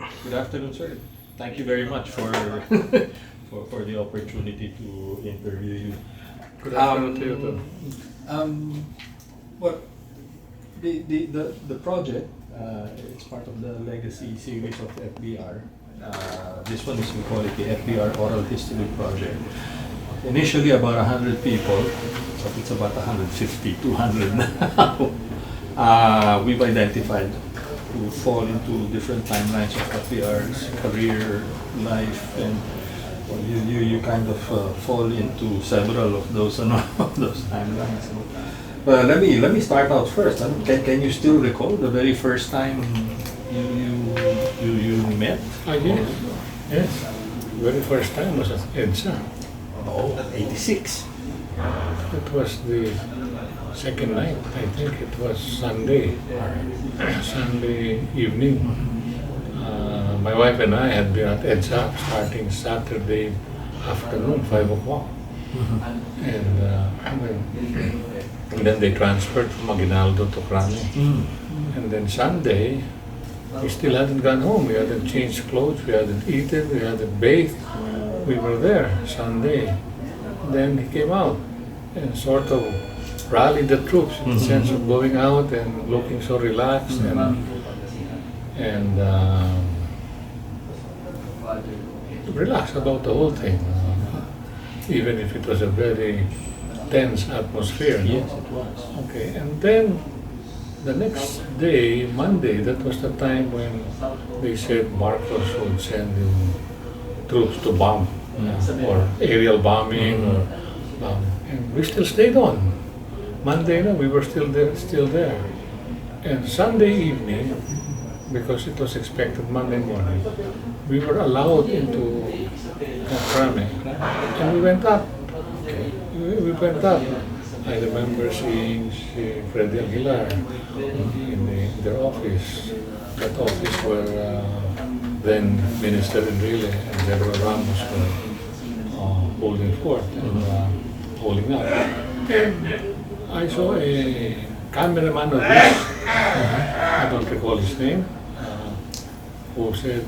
Good afternoon, sir. Thank you very much for for the opportunity to interview you. Good afternoon to you too. Well, the project, it's part of the legacy series of FVR. This one is, we call it the FVR Oral History Project. Initially about 100 people, but it's about 150, 200 now. We've identified to fall into different timelines of FVR's career, life, and well, you kind of fall into several of those of those timelines. But let me start out first. Can you still recall the very first time you met? Yes. Yes. Very first time was at EDSA. Oh, 86. It was the second night. I think it was Sunday, Sunday evening. My wife and I had been at EDSA starting Saturday afternoon, 5 o'clock. And then they transferred from Aguinaldo to Crane. And then Sunday, we still hadn't gone home. We hadn't changed clothes, we hadn't eaten, we hadn't bathed. We were there Sunday. Then he came out and sort of rallied the troops in the sense of going out and looking so relaxed and relaxed about the whole thing. Even if it was a very tense atmosphere. Yes, it was. Okay, and then the next day, Monday, that was the time when they said Marcos would send in troops to bomb or aerial bombing or and we still stayed on. Monday, no, we were still there. And Sunday evening, because it was expected Monday morning, we were allowed into Crame, and we went up. We went up. I remember seeing Freddy Aguilar in their office, that office where then Minister Enrile and General Ramos were holding forth and holding up. And I saw a cameraman of this, I don't recall his name, who said,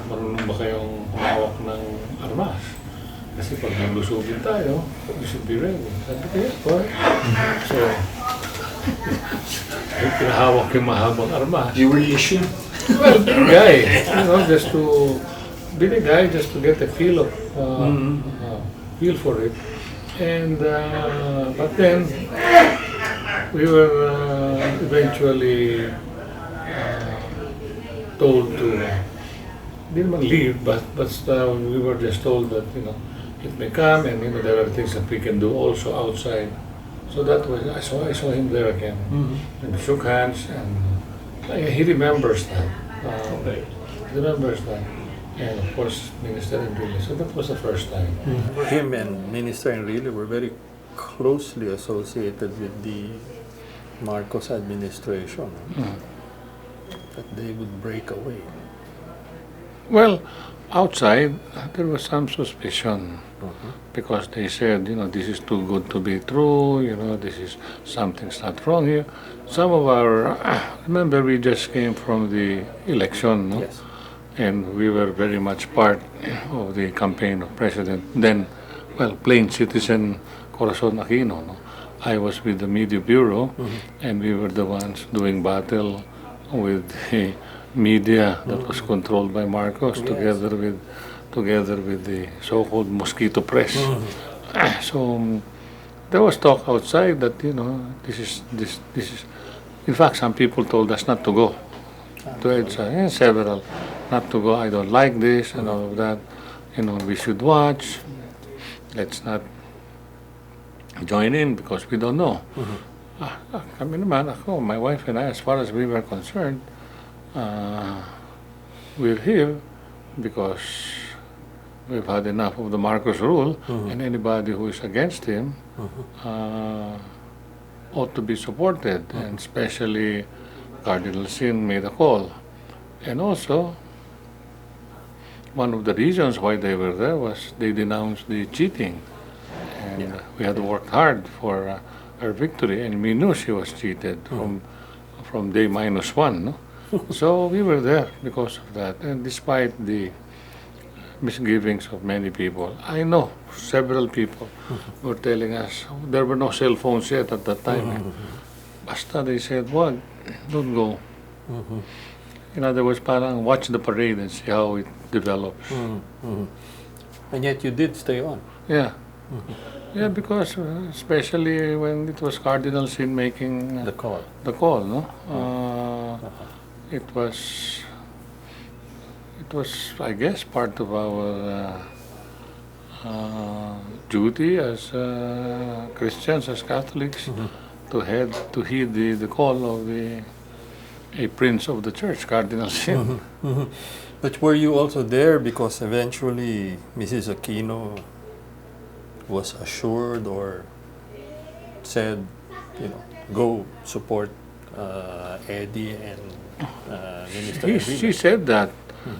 marunong ba kayong hawak ng armas? Kasi pag nalusugin tayo, we should be ready. Sabi ko, yes, boy. So, pinahawak yung mahabang armas. You were issued? Well, be the guy, just to be the guy, just to get a feel of, feel for it. And, but then, we were eventually told to, didn't leave, but we were just told that, it may come, and there are things that we can do also outside. So that was, I saw him there again, and we shook hands, and he remembers that. He remembers that. And of course, Minister Enrile. So that was the first time. Him and Minister Enrile were very closely associated with the Marcos administration. That they would break away. Well, outside, there was some suspicion because they said, this is too good to be true, something's not wrong here. Some of our, remember we just came from the election, no? Yes. And we were very much part of the campaign of President, then, plain citizen Corazon Aquino. No? I was with the Media Bureau, and we were the ones doing battle with the media that was controlled by Marcos, together with the so-called mosquito press. So there was talk outside that this is. In fact, some people told us not to go to EDSA. Several, not to go. I don't like this and all of that. We should watch. Let's not join in because we don't know. Kami naman, my wife and I, as far as we were concerned, we're here because we've had enough of the Marcos rule, and anybody who is against him ought to be supported, and especially Cardinal Sin made a call. And also, one of the reasons why they were there was they denounced the cheating, and we had worked hard for her victory, and we knew she was cheated from day -1, no? So we were there because of that. And despite the misgivings of many people, I know several people were telling us there were no cell phones yet at that time. Basta they said, wag, don't go. In other words, parang watch the parade and see how it develops. And yet you did stay on. Yeah. Yeah, because especially when it was Cardinal Sin making The call. the call, no? It was, I guess, part of our duty as Christians, as Catholics, to heed the call of a prince of the church, Cardinal Sin. But were you also there because eventually Mrs. Aquino was assured or said, go support Eddie and Minister She Avila? said that.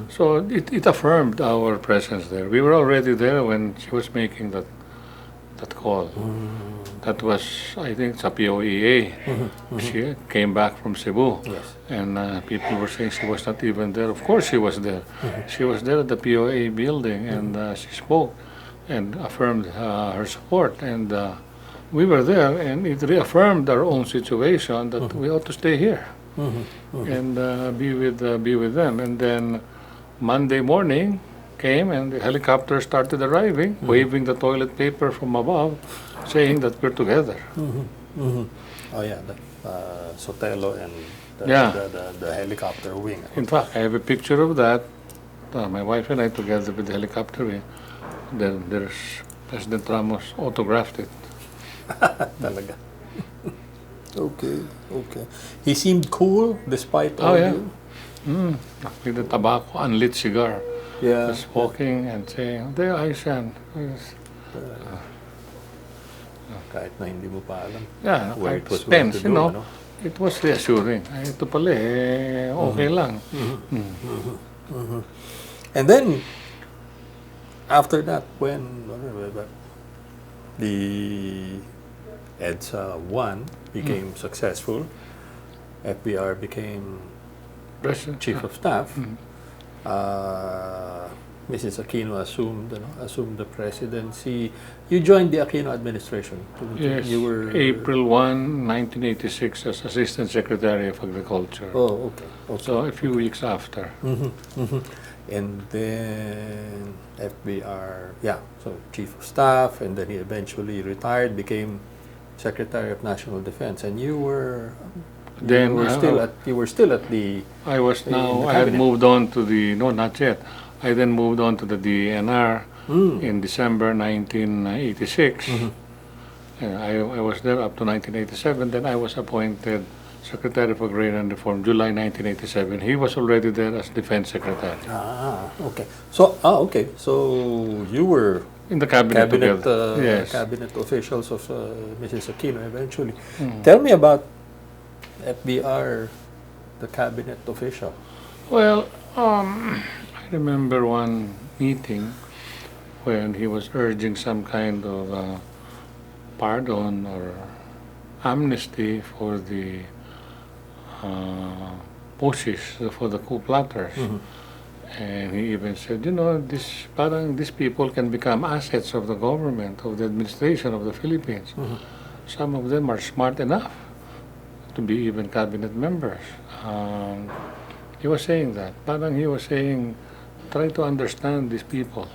So it affirmed our presence there. We were already there when she was making that call. That was, I think, sa POEA. She came back from Cebu. Yes. And people were saying she was not even there. Of course she was there. She was there at the POA building, and she spoke and affirmed her support. And we were there, and it reaffirmed our own situation that we ought to stay here and be with them. And then Monday morning came, and the helicopter started arriving, waving the toilet paper from above, saying that we're together. Oh yeah, Sotelo and Yeah. the helicopter wing. In fact, I have a picture of that. My wife and I together with the helicopter wing. Then there's President Ramos autographed it. Talaga. Okay. He seemed cool despite all yeah. you. With the tobacco, unlit cigar. Yeah. Just walking and saying, there I stand. Kahit na hindi mo pa alam. Yeah, Where kahit it was going Spence, to go, no? it was reassuring. Ay, ito pala okay lang. And then, after that, when the EDSA 1 became successful, FVR became President. Chief of Staff, Mrs. Aquino assumed the presidency. You joined the Aquino administration. Yes, You were April 1, 1986 as Assistant Secretary of Agriculture. Oh, okay. So a few weeks after. And then FBR, so Chief of Staff, and then he eventually retired, became Secretary of National Defense, and you were still at the. I was in the I had cabinet. moved on to not yet. I then moved on to the DNR in December 1986. And I was there up to 1987. Then I was appointed Secretary for Grain and Reform, July 1987. He was already there as Defense Secretary. Okay. So you were In the cabinet together. Yes. cabinet officials of Mrs. Aquino eventually. Tell me about FBR, the cabinet official. Well, I remember one meeting when he was urging some kind of pardon or amnesty for the Pushes, for the coup plotters. And he even said, these people can become assets of the government, of the administration of the Philippines. Some of them are smart enough to be even cabinet members. He was saying that. He was saying, try to understand these people.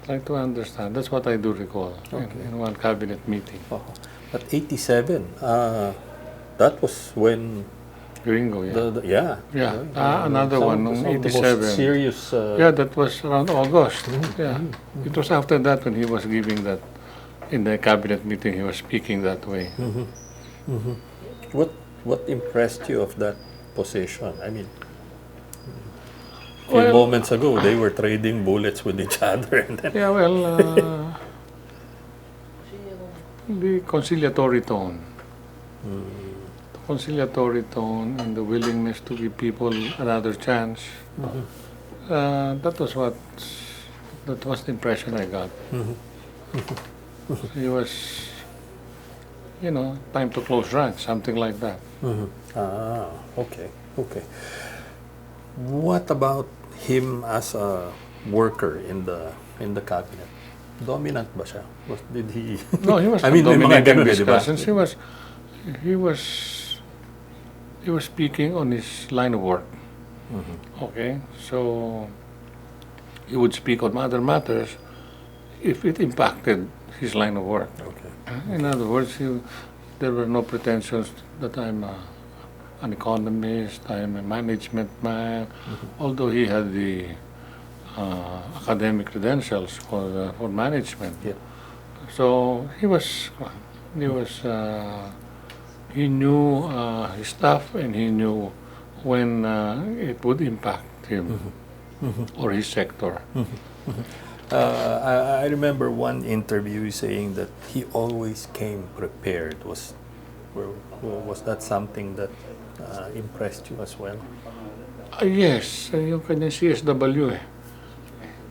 Try to understand. That's what I do recall in one cabinet meeting. But 87, that was when Gringo, yeah. Another some one, of the most 87. serious. Yeah, that was around August. Yeah, it was after that when he was giving that, in the cabinet meeting, he was speaking that way. What impressed you of that position? I mean, a few Well- moments ago, they were trading bullets with each other. And then, Yeah, well, the conciliatory tone. The conciliatory tone and the willingness to give people another chance. That was the impression I got. He was, time to close ranks, something like that. okay. Okay. What about him as a worker in the cabinet? Dominant ba siya? Did he? No, he was I mean, may mga dominating ganun eh, di ba? discussions. He was speaking on his line of work. Okay, so he would speak on other matters if it impacted his line of work. Okay. In other words, there were no pretensions that I'm an economist, I'm a management man, although he had the academic credentials for management. Yeah. So he knew his stuff, and he knew when it would impact him or his sector. I remember one interview saying that he always came prepared. Was that something that impressed you as well? Yes, yung kanyang CSW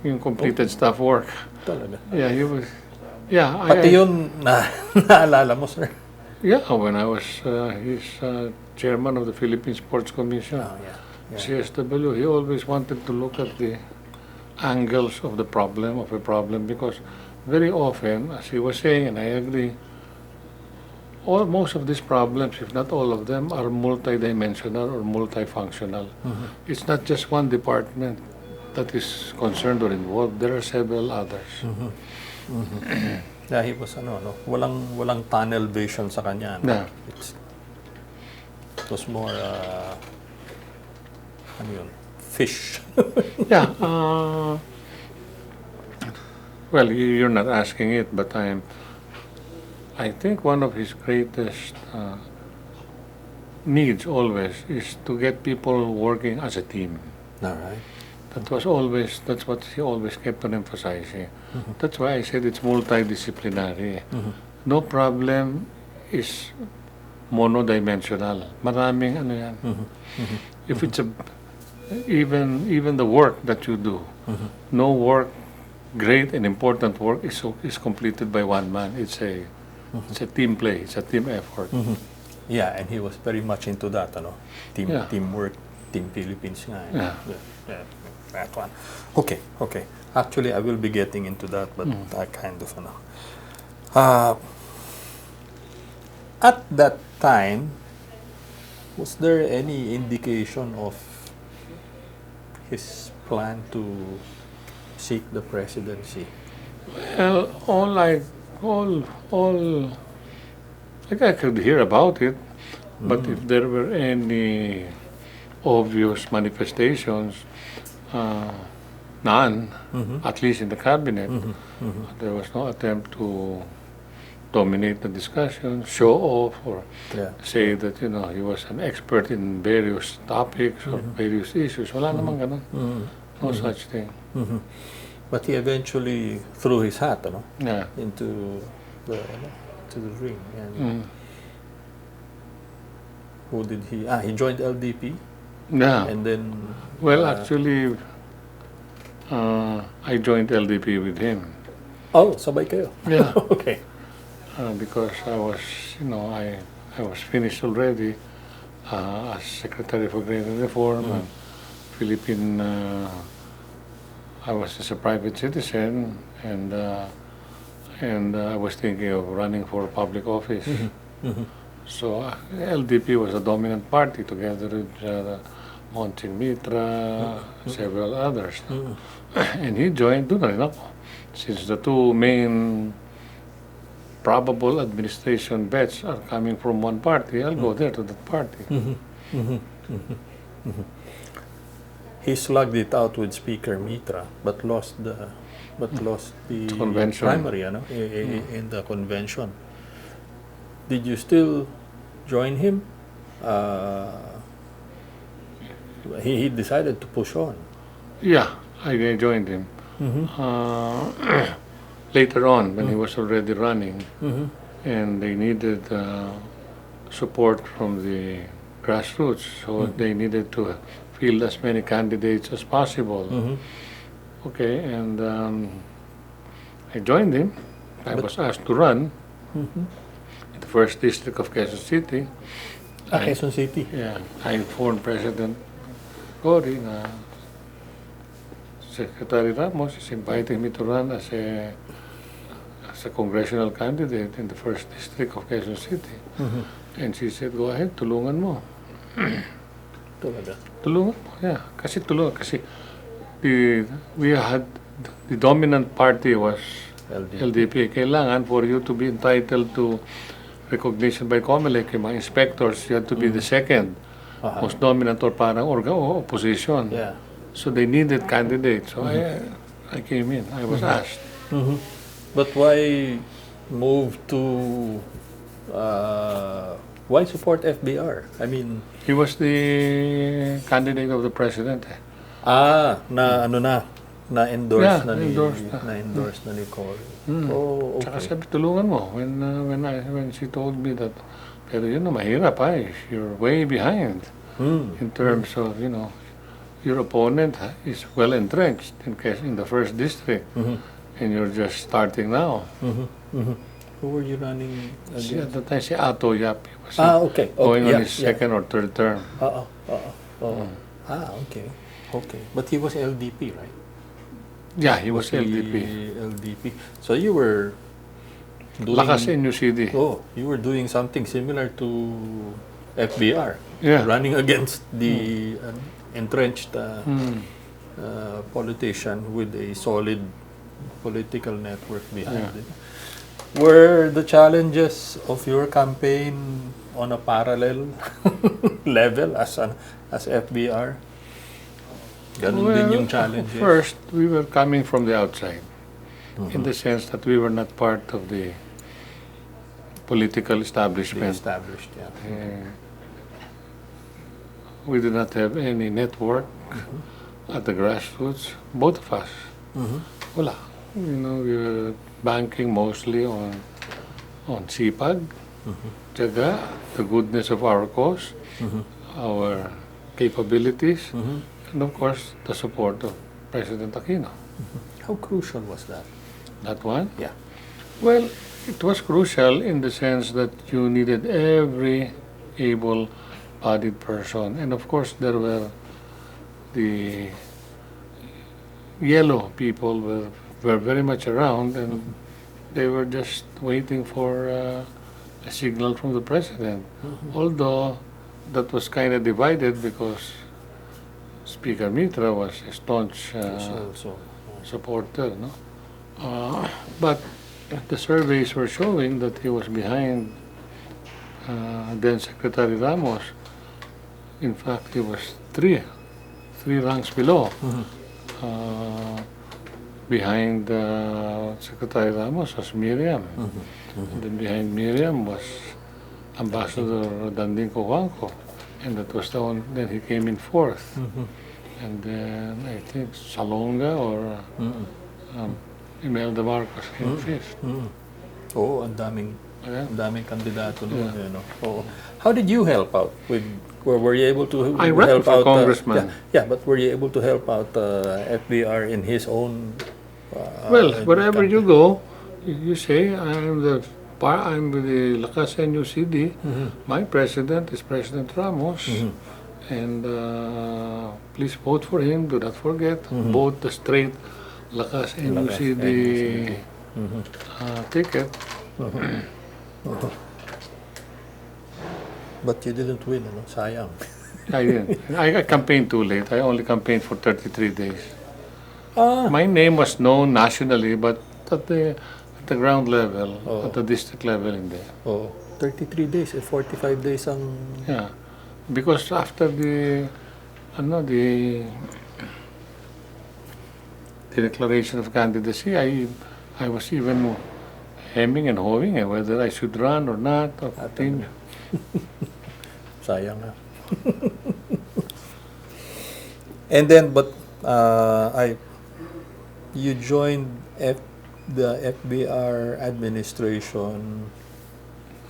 yung completed staff work. Talaga? Yeah, he was. Yeah, Pati yun naalala mo, sir? Yeah, when I was his chairman of the Philippine Sports Commission, Oh, yeah. CSW, he always wanted to look at the angles of a problem, because very often, as he was saying, and I agree, most of these problems, if not all of them, are multidimensional or multifunctional. It's not just one department that is concerned or involved. There are several others. Yeah, he was walang tunnel vision sa kanya. No? Yeah. It was more fish. Yeah. Well, you're not asking it, but I think one of his greatest needs always is to get people working as a team. All right. That's what he always kept on emphasizing. That's why I said it's multidisciplinary. No problem is monodimensional. Maraming ano yan. If it's even the work that you do, no work, great and important work is completed by one man. It's a team play. It's a team effort. Yeah, and he was very much into that, Yeah. teamwork, Team Philippines nga. Yeah. That one. Okay. Actually, I will be getting into that, but I kind of at that time, was there any indication of his plan to seek the presidency? Well, like I could hear about it, but if there were any obvious manifestations, none, at least in the cabinet. There was no attempt to dominate the discussion, show off, or say that he was an expert in various topics or various issues. Wala namang ganun. No such thing. But he eventually threw his hat, Yeah. into the ring. And who did he? He joined LDP. Yeah. And then. Well, actually, I joined LDP with him. Oh, sabay kayo. Yeah. Okay. Because I was finished already as Secretary for Grain and Reform, and Philippine. I was just a private citizen, and I was thinking of running for public office. So LDP was a dominant party together with Monting Mitra, several others. And he joined doon na rin ako. Since the two main probable administration bets are coming from one party, I'll go there to that party. He slugged it out with Speaker Mitra, but lost the Convention. primary, in the convention. Did you still join him? He decided to push on. Yeah, I joined him. Later on, when he was already running, and they needed support from the grassroots, so they needed to field as many candidates as possible. Okay, and I joined him. I was asked to run in the 1st district of Quezon City, Quezon City. Yeah, I informed President Cory na Secretary Ramos is inviting me to run as a congressional candidate in the 1st District of Quezon City. And she said, go ahead, tulungan mo. Talaga. Tulungan mo, yeah. Kasi we had, the dominant party was LDP. Kailangan for you to be entitled to recognition by COMELEC, yung mga inspectors, you had to be the second most dominant or parang opposition. Yeah. So they needed candidates. So I came in. I was asked. But why move to, why support FVR? I mean, He was the candidate of the president. na-endorse Yeah, na ni, na-endorse na. na-endorse na ni Cory. Mm. Oh, Tsaka okay. sabi, tulungan mo. When she told me that, pero yun na, mahirap you're way behind in terms of, your opponent is well entrenched in the 1st district, and you're just starting now. Who were you running At against? the time, si Ato Yap was Okay. going on Yeah, his second or third term. Okay. Okay. But he was LDP, right? Yeah, he was he LDP. LDP. So you were doing... Lakas in UCD. Oh, you were doing something similar to FVR. Yeah. Running against the entrenched politician with a solid political network behind it. Were the challenges of your campaign on a parallel level as FVR? Ganun din yung challenges. First, we were coming from the outside, in the sense that we were not part of the political The establishment. established, yeah. We did not have any network at the grassroots, both of us. Wala. We were banking mostly on sipag, tiyaga, the goodness of our cause, our capabilities, and of course, the support of President Aquino. How crucial was that? That one? Yeah. Well, it was crucial in the sense that you needed every able-bodied person. And of course, there were the yellow people were very much around, and they were just waiting for a signal from the president. Although that was kind of divided because Speaker Mitra was a staunch supporter, no? But the surveys were showing that he was behind then Secretary Ramos. In fact, he was three ranks below. Behind Secretary Ramos was Miriam. And then behind Miriam was Ambassador Dandinko Juanco. And that was the one, then he came in 4th. And then I think Salonga or Imelda Marcos came 5th. Oo, ang daming kandidato noon. Oo. How did you help out with? Were you able to I ran help for out? congressman. But were you able to help out FVR in his own? Well, wherever you go, you say, I'm with the Lakas NUCD. My president is President Ramos. And please vote for him. Do not forget. Vote the straight Lakas NUCD ticket. But you didn't win, sayang. I didn't. I campaigned too late. I only campaigned for 33 days. My name was known nationally, but at the ground level, at the district level, hindi. 33 days, 45 days ang... Yeah, because after the declaration of candidacy, I was even hemming and hawing whether I should run or not or continue. Sayang. And then, but you joined the FVR administration.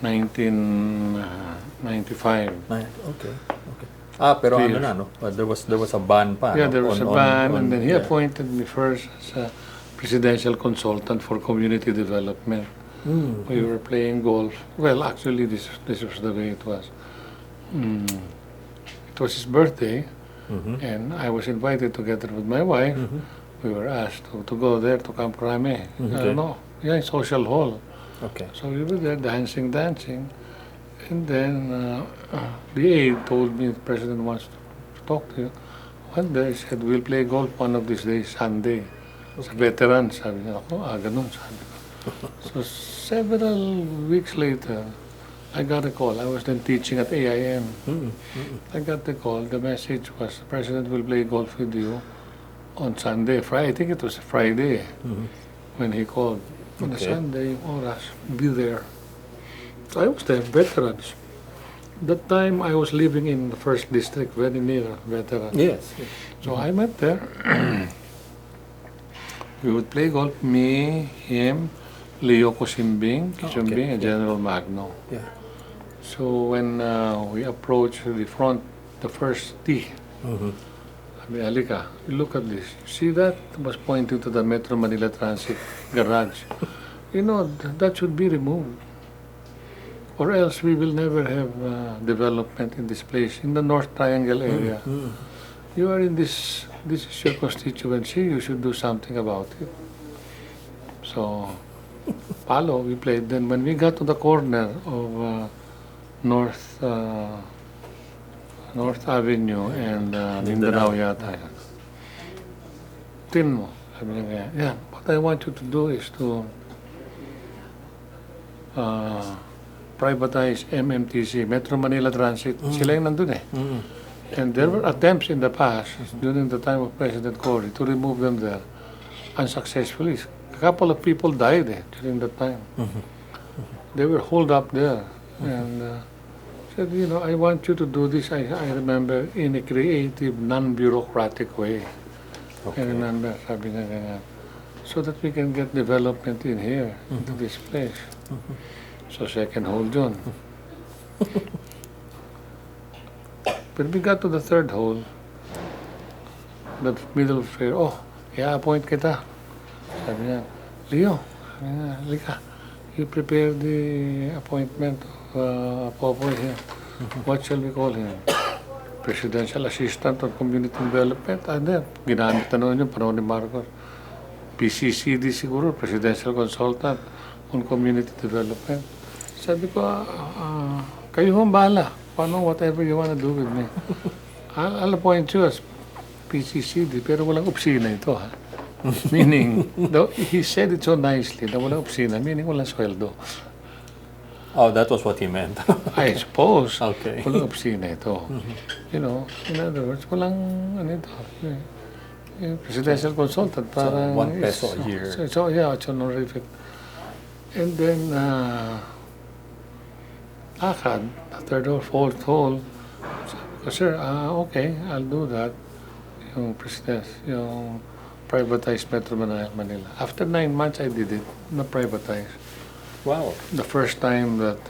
1995. Okay. Pero ano na, no? There was a ban pa. Yeah, no? there was a ban, and then he yeah. appointed me first as a presidential consultant for community development. We were playing golf. Well, actually, this was the way it was. it was his birthday, Mhm. and I was invited together with my wife. Mhm. We were asked to go there to Camp Crame. Okay. No, yeah, social hall. Okay. So we were there dancing, and then the aide told me the president wants to talk to you. One day, he said, we'll play golf one of these days, Sunday. Sa veterans, sabi niya, ako, ganun, sabi ko. So several weeks later, I got a call. I was then teaching at AIM. Mhm. I got the call. The message was, the president will play golf with you on Sunday. Friday, I think it was Friday Mhm. when he called. On a Okay. Sunday, oras, be there. So I was there, veterans. That time I was living in the first district, very near veterans. Yes. So I went there. We would play golf, me, him, Leo Kusimbing, okay. and General Magno. Yeah. So when we approached the front, the first tee, Mhm. sabi, halika, you look at this. See that? It was pointing to the Metro Manila Transit garage. You know, that should be removed. Or else we will never have development in this place, in the North Triangle area. Mhm. You are in this is your constituency, you should do something about it. So, palo, we played. Then when we got to the corner of North Avenue and Mindanao yata. Tin mo. Sabi niya kaya, yeah, what I want you to do is to privatize MMTC, Metro Manila Transit. Sila yung nandun eh. Mhm. And there were attempts in the past, during the time of President Cory, to remove them there unsuccessfully. A couple of people died during that time. They were holed up there. And said, you know, I want you to do this, I remember, in a creative, non-bureaucratic way. I remember, sabi niya ganyan. So that we can get development in here, into this place. So second hole yun. When we got to the third hole, the middle fair, i-appoint kita. Sabi niya, Leo, halika, you prepare the appointment of Popoy here. What shall we call him? Presidential Assistant on Community Development? Then, ginamit na noon yung panahon ni Marcos. PCCD siguro, Presidential Consultant on Community Development. Sabi ko, kayo hong bahala. Paano, whatever you wanna do with me. I'll appoint you as PCCD, pero walang opisina ito, ha? Meaning, he said it so nicely na walang opisina, meaning walang sweldo. Oh, that was what he meant. I suppose, Okay. walang opisina ito. You know, in other words, walang, ano ito, presidential consultant, parang... ₱1 a year. So, yeah, it's honorific. And then, akad, the third or fourth hole, sabi ko, sir, okay, I'll do that. Yung yung privatized Metro Manila. After 9 months, I did it, na-privatize. Wow. The first time that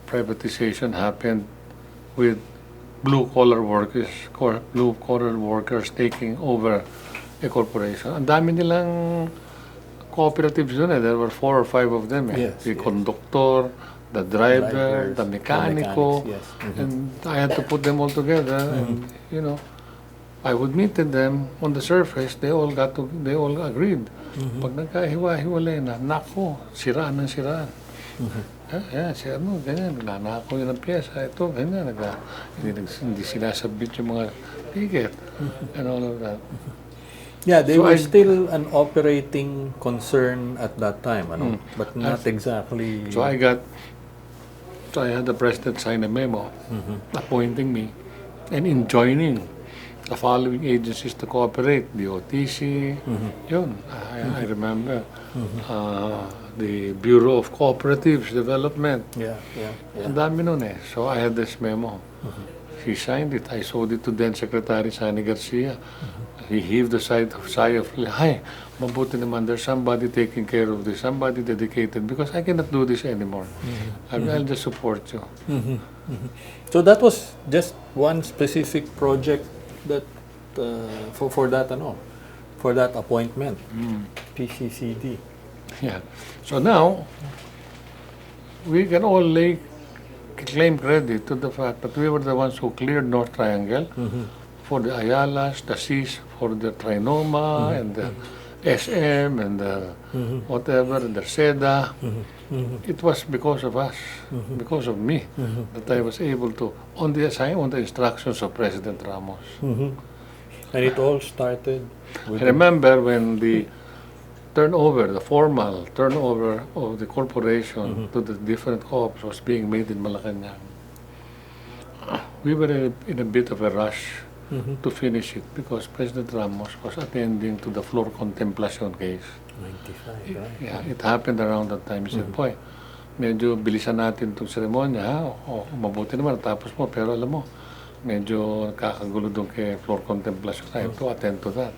privatization happened with blue-collar workers taking over a corporation. Ang dami nilang cooperatives doon eh. There were 4 or 5 of them eh. Yes, The yes. conductor, the driver, Drivers, the the mechanico, mechanics, yes. and I had to put them all together. And you know, I would meet them on the surface. They all agreed. Pag nagkahiwa-hiwalay na, nako, siraan ng siraan. Si ano, ganyan, nagnanako yun ang pyesa. Ito, ganyan, hindi sinasabit yung mga ticket and all of that. Yeah, they So were I- still an operating concern at that time, ano? But not exactly... So I had the president sign a memo appointing me and enjoining the following agencies to cooperate. The OTC, yun, I remember. The Bureau of Cooperatives Development. Yeah. Ang dami nun eh. So I had this memo. He signed it. I showed it to then Secretary Sani Garcia. He heaved a sigh of relief. Hi, mabuti naman. There's somebody taking care of this. Somebody dedicated. Because I cannot do this anymore. I'll just support you. So that was just one specific project that for that appointment, PCCD. Yeah. So now, we can all lay claim credit to the fact that we were the ones who cleared North Triangle for the Ayalas, the Cs for the Trinoma, and the SM, and the whatever, and the SEDA. It was because of us, because of me, that I was able to, on the instructions of President Ramos. And it all started with I remember when the formal turnover of the corporation to the different co-ops was being made in Malacanang. We were in a bit of a rush to finish it because President Ramos was attending to the floor contemplation case. 95, right? Yeah, it happened around that time. He said, boy, medyo bilisan natin itong seremonya, ha? O, mabuti naman, tapos mo, pero alam mo, medyo nakakagulo doon kay floor contemplation. I have to attend to that.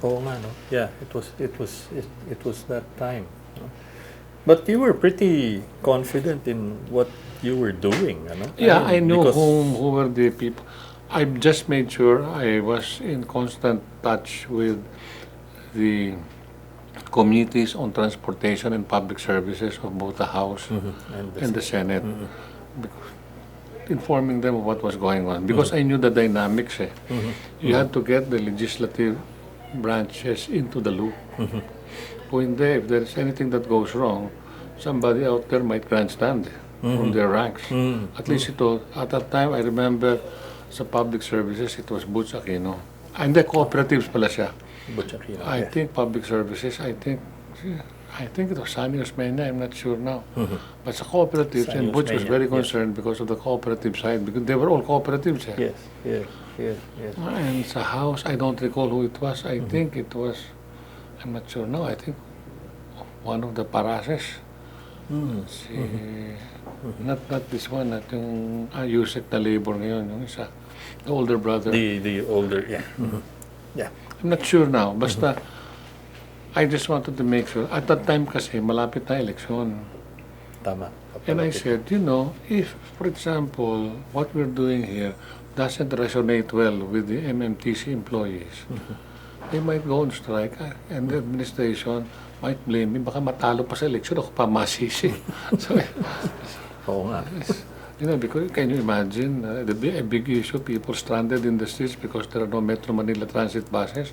Oo nga, no? Yeah, it was that time. No? But you were pretty confident in what you were doing, ano? Yeah, I knew because- who were the people. I just made sure I was in constant touch with the committees on transportation and public services of both the House and the Senate, because informing them of what was going on. Because I knew the dynamics. You had to get the legislative branches into the loop. Kung hindi, if there's anything that goes wrong, somebody out there might grandstand from their ranks. At least ito, at that time, I remember sa public services, it was Butch Aquino. And the cooperatives pala siya. Butch Aquino, I yeah. think public services, I think it was Sunny Osmeña, I'm not sure now. But sa cooperatives, Sunny and Butch was Osmeña, very yes. concerned because of the cooperative side, because they were all cooperatives. Yes, yes, yes, yes. And sa House, I don't recall who it was. I think it was, I'm not sure now, I think one of the Parases. Si, not this one, not yung Yusek na labor ngayon, yung isa, the older brother. The older, yeah. Yeah. I'm not sure now, basta I just wanted to make sure. At that time kasi, malapit na eleksyon. Tama. And I said, you know, if, for example, what we're doing here doesn't resonate well with the MMTC employees, they might go on strike and the administration might blame me. Baka matalo pa sa eleksyon, ako pa masisi. So, Oo nga. you know, because can you imagine a big issue, people stranded in the streets because there are no Metro Manila transit buses?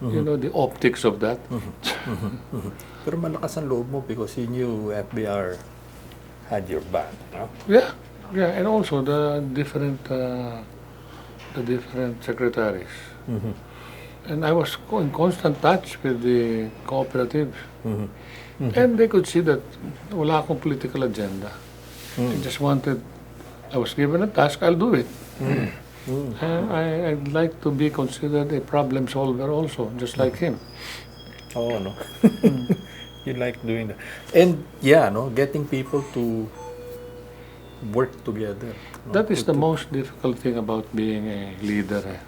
You know, the optics of that. Pero malakas ang loob mo because you knew FVR had your back, no? Yeah, yeah, and also the different secretaries. And I was in constant touch with the cooperatives. And they could see that wala akong political agenda. I just wanted, I was given a task, I'll do it. And I'd like to be considered a problem solver also, just like him. Oo, no? You like doing that. And, yeah, no? Getting people to work together. No? That is the most difficult thing about being a leader.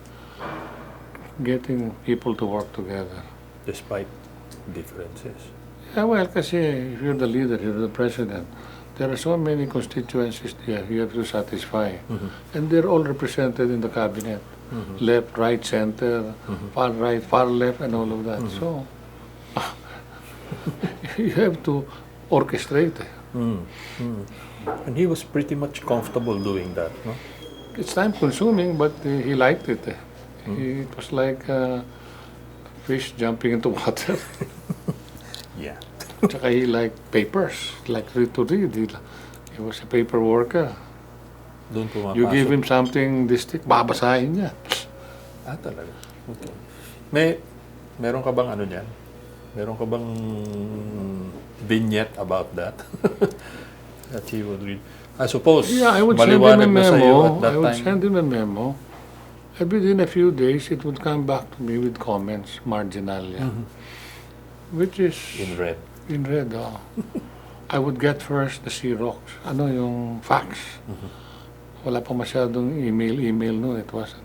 Getting people to work together. Despite differences. Yeah, well, kasi if you're the leader, you're the president, there are so many constituencies there you have to satisfy. And they're all represented in the cabinet. Left, right, center, far right, far left, and all of that. So, you have to orchestrate. And he was pretty much comfortable doing that, no? It's time consuming, but he liked it. It was like fish jumping into water. Yeah. Tsaka he liked papers, like to read. He was a paper worker. Doon pumapasok. You give him something, this thick, babasahin niya. Ah, talaga. Okay. Meron ka bang ano niyan? Meron ka bang vignette about that? That he would read? I suppose, Yeah, I would send him a maliwanag na sa'yo memo. at that I would time. send him a memo. And within a few days, it would come back to me with comments, marginal, which is In red. in red. Oh. I would get first the Xerox, ano yung fax. Wala pa masyadong email no, it wasn't.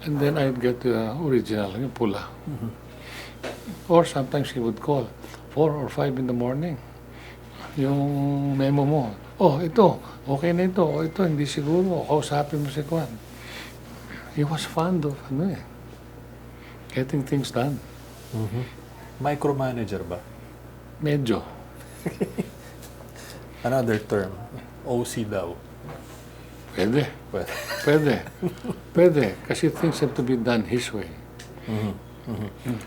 And then I'd get the original, yung pula. Or sometimes he would call 4 or 5 in the morning. Yung memo mo, oh, ito, okay na ito, oh, ito, hindi siguro, kausapin mo si Kwan. He was fond of, getting things done. Micromanager ba? Medyo. Another term, OC daw. Pwede. Well, Pwede. Pwede. Kasi things have to be done his way.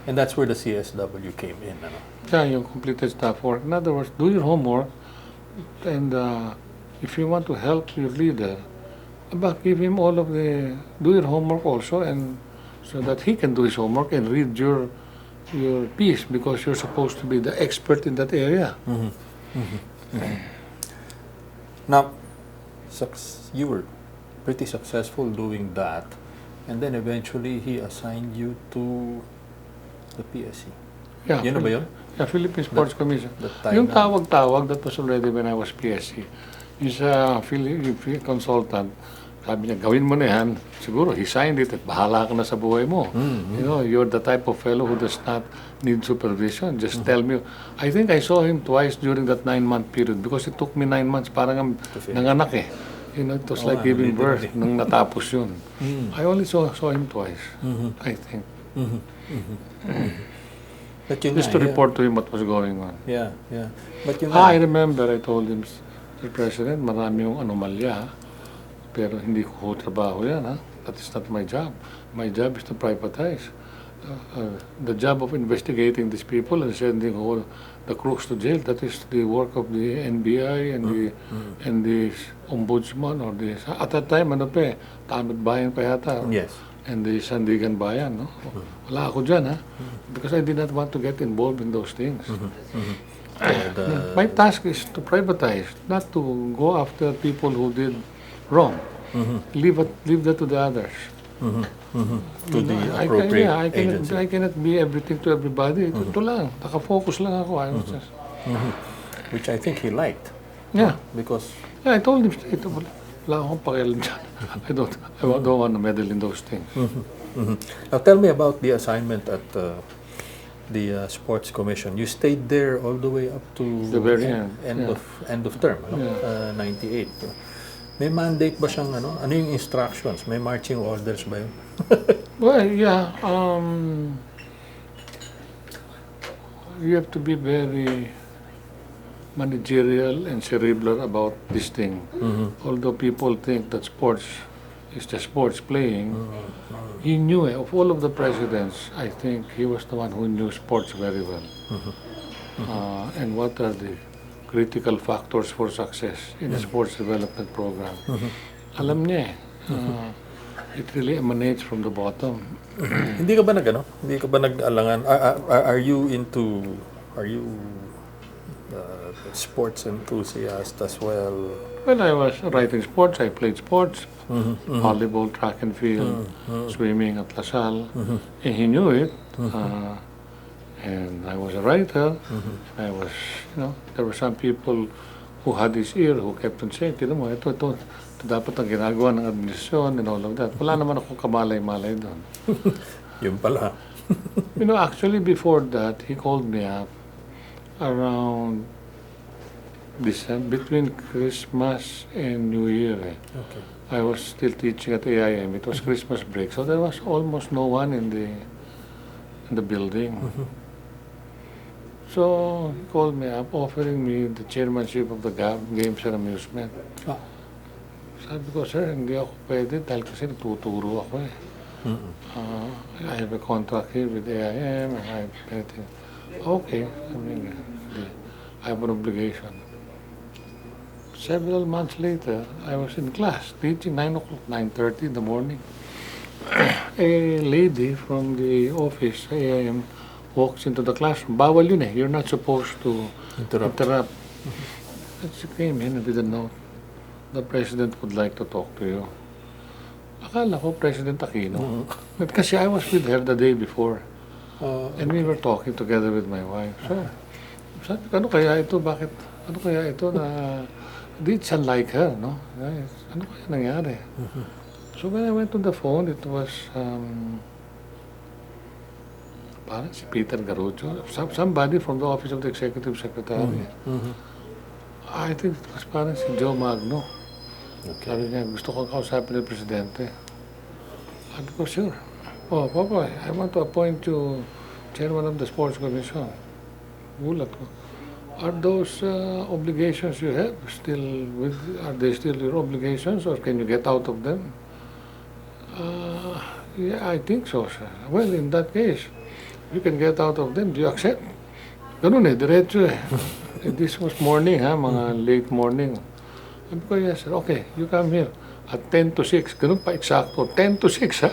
and that's where the CSW came in. Ano? Yeah, yung completed staff work. In other words, do your homework, and if you want to help your leader, give him all of do your homework also, and so that he can do his homework and read your piece, because you're supposed to be the expert in that area. Now, you were pretty successful doing that, and then eventually he assigned you to the PSC. Yeah, Yun na ba yun? Yeah, Philippine Sports Commission. That time Yung na- tawag-tawag, that was already when I was PSC. Yung sa consultant, sabi niya, gawin mo na yan. Siguro, he signed it at bahala ka na sa buhay mo. You know, you're the type of fellow who does not need supervision. Just tell me. I think I saw him twice during that 9-month period because it took me 9 months. Parang nanganak eh. You know, it was like giving birth nung natapos yun. I only saw him twice, I think. But yun Just nga, to report to him what was going on. Yeah. But yun I nga, remember I told him, Mr. President, marami yung anomalya, pero hindi ko trabaho yan. Ha? That is not my job. My job is to privatize. The job of investigating these people and sending all the crooks to jail, that is the work of the NBI and the Ombudsman or at that time, Tanod Bayan pa yata. yes. And the Sandigan Bayan, no? Wala ako dyan, ha? Because I did not want to get involved in those things. My task is to privatize, not to go after people who did wrong. Leave that to the others. To the appropriate agency. I cannot be everything to everybody. Ito lang, nakafocus lang ako. I was just, Which I think he liked. yeah. Because Yeah, I told him straight, wala akong pakialam dyan. I don't want to meddle in those things. now tell me about the assignment at the Sports Commission. You stayed there all the way up to The very end, end of term, ano? 98. May mandate ba siyang ano? Ano yung instructions? May marching orders ba yun? Well, yeah. You have to be very managerial and cerebral about this thing. Although people think that sports is just sports playing, he knew it. Of all of the presidents, I think he was the one who knew sports very well. And what are the critical factors for success in a sports development program? Alam niya eh. It really emanates from the bottom. Hindi ka ba Hindi ka ba nag-alangan? Are you sports enthusiast as well? When I was writing sports, I played sports, volleyball, track and field, swimming at LaSalle. And he knew it. And I was a writer. I was, there were some people who had his ear who kept on saying, ito dapat ang ginagawa ng administrasyon and all of that. Wala naman akong kamalay-malay doon. Yun pala. Actually before that, he called me up around December, between Christmas and New Year. Okay. I was still teaching at AIM. It was Christmas break, so there was almost no one in the building. So he called me up, offering me the chairmanship of the Games and Amusement. Sabi ko, sir, hindi ako pwede dahil kasi nagtuturo ako eh. I have a contract here with AIM and I have everything. Okay, I have an obligation. Several months later, I was in class teaching 9 o'clock, 9:30 in the morning. A lady from the office, AIM, walks into the classroom. Bawal yun eh. You're not supposed to interrupt. She came in with a note. The president would like to talk to you. Akala ko, President Aquino. Kasi I was with her the day before. And we were talking together with my wife. So, sabi ko, ano kaya ito? Bakit? Ano kaya ito na... It's unlike her, no? Ano kaya nangyari? So when I went to the phone, it was... parang si Peter Garucho. Somebody from the Office of the Executive Secretary. I think it was parang si Joe Magno. Okay. Sabi niya, gusto kong kausapin ng Presidente. Sabi ko, sure. Oh, Papa, I want to appoint you chairman of the Sports Commission. Gulat ko. Are those obligations you have still with? Are they still your obligations, or can you get out of them? Yeah, I think so, sir. Well, in that case, you can get out of them. Do you accept? Ganun eh, diretso eh. This was morning, ha, mga late morning. Sabi ko, yes, sir. Okay, you come here at 10 to 6. Ganun pa, eksakto. 10 to 6, ha?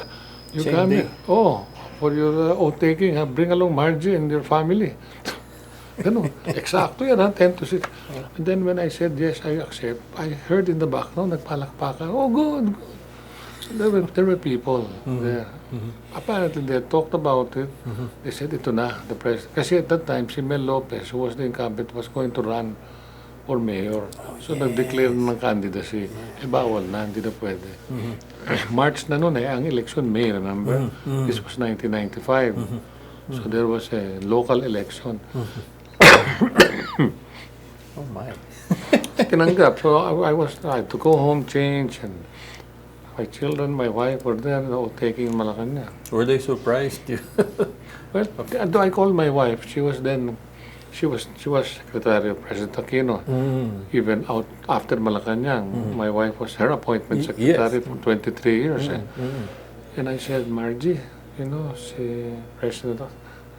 You Same come day. here. Oh, for your oath-taking, ha? Bring along Margie and your family. Ganun. Eksakto yan, ha? 10 to 6. And then when I said, yes, I accept, I heard in the background, nagpalakpakan. Oh, good, good. So there were people there. Apparently, they talked about it. They said, ito na, the president. Kasi at that time, si Mel Lopez, who was the incumbent, was going to run for mayor. So, nag-declare ng candidacy. Eh, bawal na, hindi na pwede. March na noon eh, ang election, May, remember? This was 1995. So, there was a local election. Oh my. Tinanggap. So, I had to go home, change, and my children, my wife were there, taking in Malacanang. Were they surprised? Well, I called my wife. She was Secretary of President Aquino. Even out after Malacanang, my wife was her appointment secretary for 23 years. And I said, Margie, you know, si President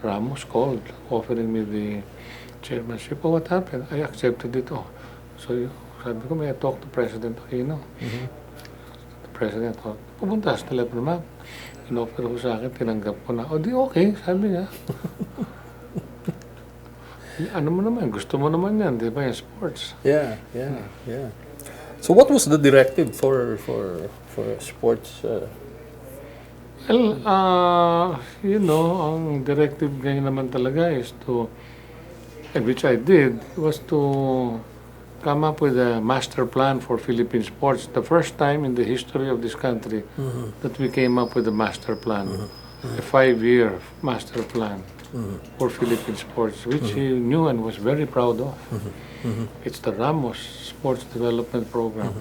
Ramos called, offering me the chairmanship. Oh, what happened? I accepted it. Oh. So, sabi ko, may I talk to President Aquino? President, pupunta sa telepono, ma'am. In-offer ko sa akin, tinanggap ko na. O di okay, sabi niya. Ano mo naman, gusto mo naman yan, di ba, yung sports. Yeah. So what was the directive for sports? Well, you know, ang directive ngayon naman talaga is to, and which I did, was to come up with a master plan for Philippine sports. The first time in the history of this country that we came up with a master plan, a 5-year master plan for Philippine sports, which he knew and was very proud of. It's the Ramos Sports Development Program.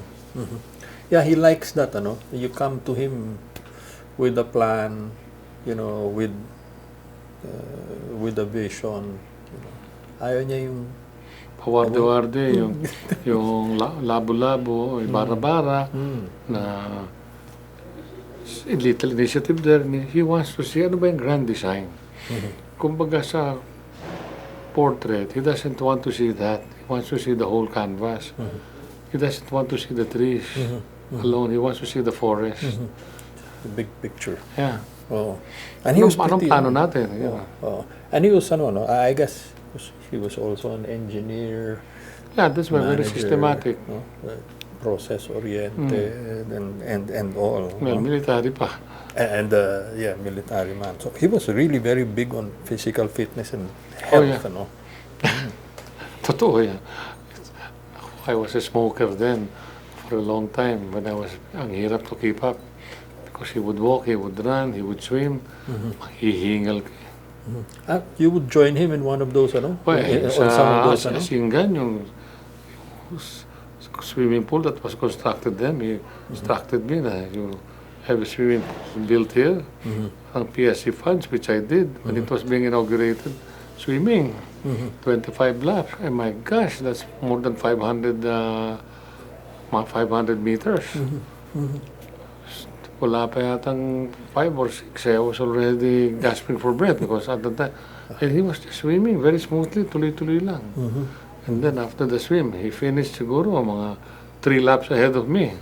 Yeah, he likes that, ano? You come to him with a plan, you know, with a vision. You know. Ayaw niya yung Pawarde-warde, yung labo-labo, yung bara-bara, na little initiative there. He wants to see, ano ba yung grand design? Kumbaga sa portrait, he doesn't want to see that. He wants to see the whole canvas. He doesn't want to see the trees alone. He wants to see the forest. the big picture. Yeah. Oh. And he was Anong pretty, plano natin? Yeah. And he was, no, I guess he was also an engineer. Yeah, that's why very manager, systematic. no? Process-oriented and all. Well, no? military pa. And yeah, military man. So he was really very big on physical fitness and health. yeah. Ano? Totoo yan. I was a smoker then for a long time when ang hirap to keep up. Because he would walk, he would run, he would swim, hihingal ka. You would join him in one of those, ano? Well, On some of those, sa ano? Singan, yung swimming pool that was constructed then, he instructed me na you have a swimming pool built here, ang PSC funds, which I did when it was being inaugurated, swimming, 25 laps. Oh my gosh, that's more than 500 meters. Wala pa yatang 5 or 6. I was already gasping for breath because at the time, and he was just swimming very smoothly, tuloy-tuloy lang. And then after the swim, he finished siguro mga 3 laps ahead of me.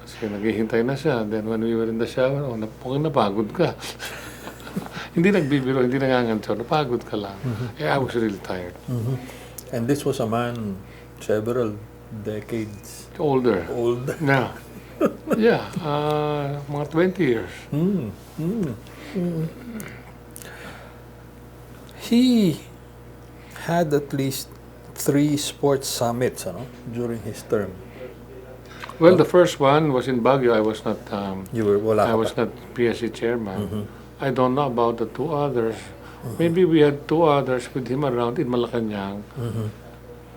Kasi naghihintay na siya. Then when we were in the shower, mukhang napagod ka. Hindi nagbibiro, hindi nangangancho, napagod ka lang. I was really tired. And this was a man several decades Older. old. Yeah. Yeah, mga 20 years. He had at least 3 sports summits, ano, during his term. Well, the first one was in Baguio. I was not. You were wala I ka was pa. not PSC chairman. I don't know about the 2 others. Maybe we had 2 others with him around in Malacanang.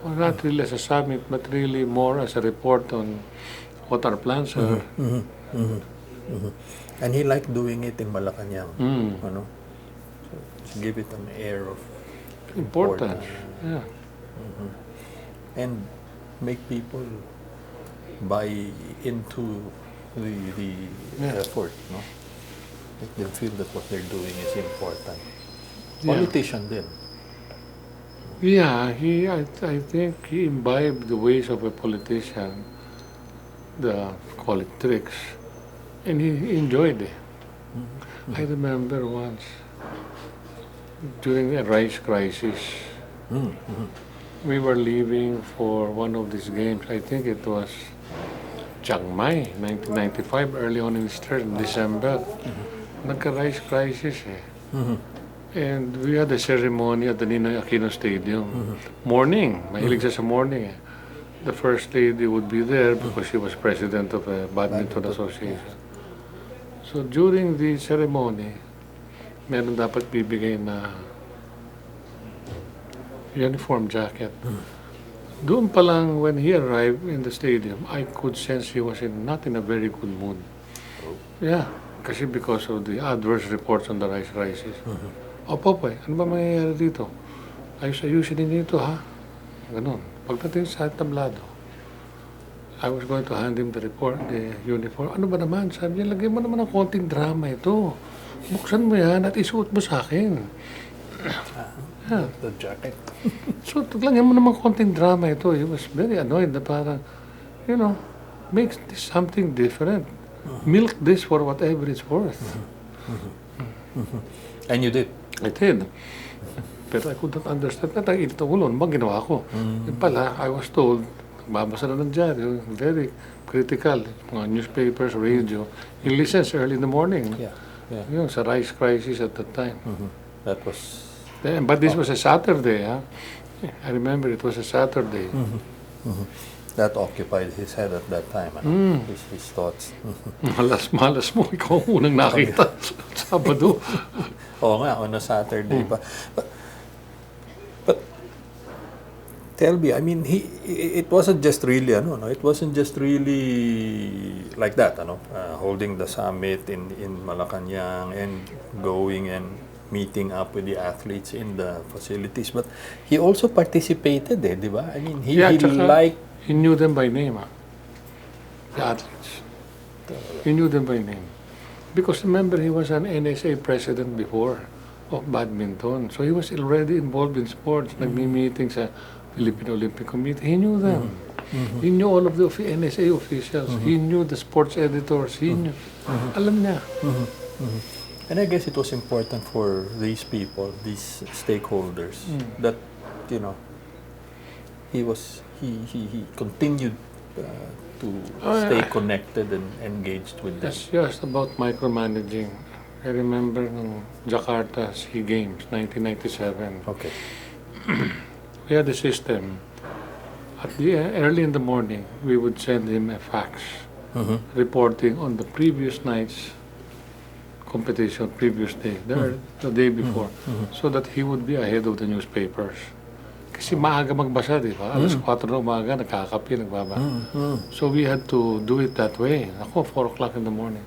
Well, not really as a summit, but really more as a report on what our plans are. And he liked doing it in Malacanang. Ano? So, give it an air of Important. Yeah. And make people buy into the Yeah. effort, no? Make them feel that what they're doing is important. Yeah. Politician din. Yeah, I think he imbibed the ways of a politician, the call it tricks, and he enjoyed it. I remember once during the rice crisis, we were leaving for one of these games. I think it was Chiang Mai, 1995, early on in December. Nagka-rice crisis eh. And we had a ceremony at the Ninoy Aquino Stadium. Morning, mahilig siya sa morning eh. The first lady would be there because she was president of a badminton association. So during the ceremony, meron dapat bibigay na uniform jacket. Doon pa lang, when he arrived in the stadium, I could sense he was not in a very good mood. Yeah, kasi because of the adverse reports on the rice crisis. Opo, ano ba mangyayari dito? Ayusin din dito, ha? Ganun. Pagdating sa tablado, I was going to hand him the report, the uniform. Ano ba naman? Sabi niya, lagyan mo naman ng konting drama ito. Buksan mo yan at isuot mo sa akin. Yeah. The jacket. So, lagyan mo naman konting drama ito. He was very annoyed na parang, make this something different. Milk this for whatever it's worth. And you did. I did. Pero I could not understand. Natang init ang ulo. Ano bang ginawa ko? Yung pala, I was told, nagbabasa na ng dyaryo, very critical. Mga newspapers, radio. He listens early in the morning. Yeah. Yun, sa rice crisis at that time. That was... But this was a Saturday, ha? I remember it was a Saturday. That occupied his head at that time, his thoughts. Malas mo. Ikaw ang unang nakita. Sabado. Oo nga, on a Saturday pa. But tell me, I mean, it wasn't just really, it wasn't just really like that, holding the summit in Malacanang and going and meeting up with the athletes in the facilities. But he also participated, di ba? I mean, he liked... He knew them by name, the athletes. He knew them by name. Because remember, he was an NSA president before of badminton. So he was already involved in sports. Nagmi-meeting sa Philippine Olympic Committee. He knew them. He knew all of the NSA officials. He knew the sports editors. He knew. Alam niya. And I guess it was important for these people, these stakeholders, that, he continued to stay connected and engaged with them. That's just about micromanaging. I remember nung Jakarta SEA Games, 1997. Okay. We had a system. Early in the morning, we would send him a fax reporting on the previous night's competition, previous day, the day before, so that he would be ahead of the newspapers. Kasi maaga magbasa, di ba? Alas 4 na umaga, nagkakape, nagbaba. So we had to do it that way. Ako, 4 o'clock in the morning.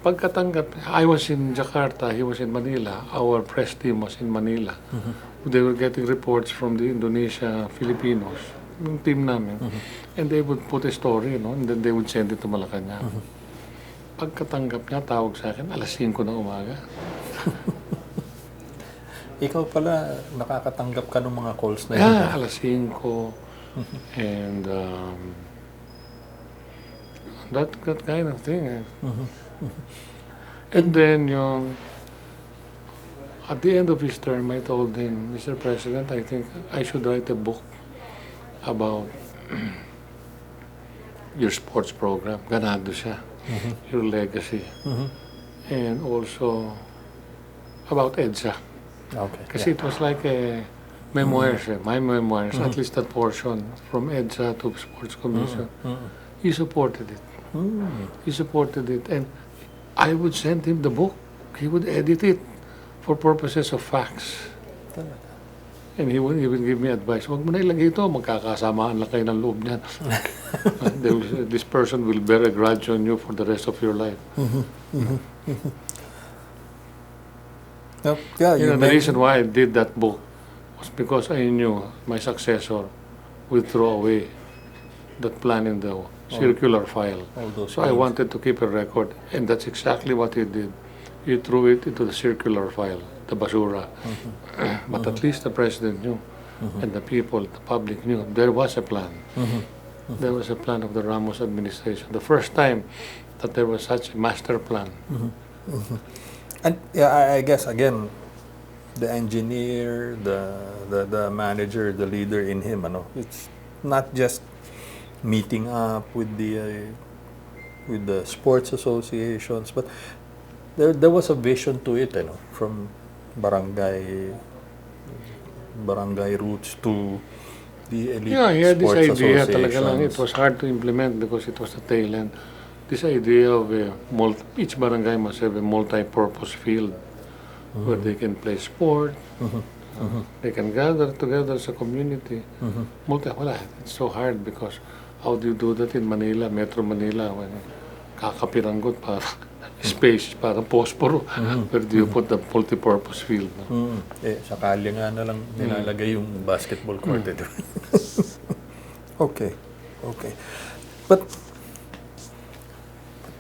Pagkatanggap, I was in Jakarta, he was in Manila. Our press team was in Manila. They were getting reports from the Indonesia Filipinos, yung team namin. And they would put a story, and then they would send it to Malacanang. Pagkatanggap niya, tawag sa akin, alas 5 ng umaga. Ikaw pala, nakakatanggap ka ng mga calls na yun. Yeah, alas 5. And that kind of thing. And then, at the end of his term, I told him, Mr. President, I think I should write a book about your sports program. Ganado siya. Your legacy. And also about EDSA. Okay. Kasi it was like a memoirs, my memoirs, at least that portion from EDSA to Sports Commission. He supported it. He supported it. And I would send him the book. He would edit it for purposes of facts. And he would even give me advice. Huwag mo na ilagay ito, magkakasamaan lang kayo ng loob niyan. This person will bear a grudge on you for the rest of your life. Yeah, The reason why I did that book was because I knew my successor would throw away that plan in the circular file. All those So I things. wanted to keep a record, and that's exactly what he did. He threw it into the circular file, the basura. But at least the president knew, and the people, the public knew, there was a plan. There was a plan of the Ramos administration. The first time that there was such a master plan. And yeah, I guess again, the engineer, the manager, the leader in him, ano, it's not just meeting up with the sports associations, but there was a vision to it, ano, from barangay roots to the elite Yeah, he had this sports idea talaga lang. It associations. was hard to implement because it was the tail end. This idea of each barangay must have a multi-purpose field where they can play sport, they can gather together as a community. Wala. It's so hard because how do you do that in Manila, Metro Manila, when kakapiranggot para space, para posporo, where do you put the multi-purpose field? No? Sa kalye nga na lang nilalagay yung basketball court. Okay. But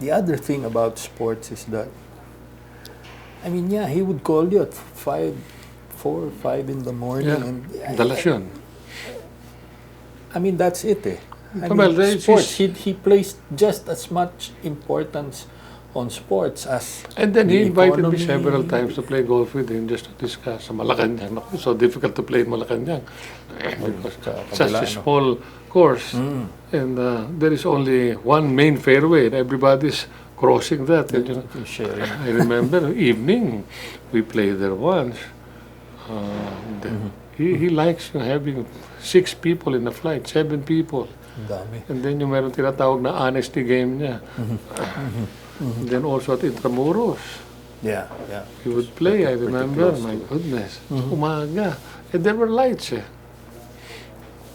the other thing about sports is that, I mean, yeah, he would call you at 4 or 5 in the morning. Yeah, And dalas yun. I mean, that's it. I Well, mean, sports, he placed just as much importance on sports as And then he the invited me economy. several times to play golf with him just to discuss sa Malacanang. Naku, so difficult to play in Malacanang because such kabila, a small course. And there is only one main fairway and everybody's crossing that. And, you know, Sharing. I remember evening we played there once. He likes having 6 people in a flight, 7 people. Dami. And then yung meron tinatawag na honesty game niya. And then also at Intramuros, Yeah. he would play, I Pretty remember, close my to- goodness. Umaga. And there were lights eh.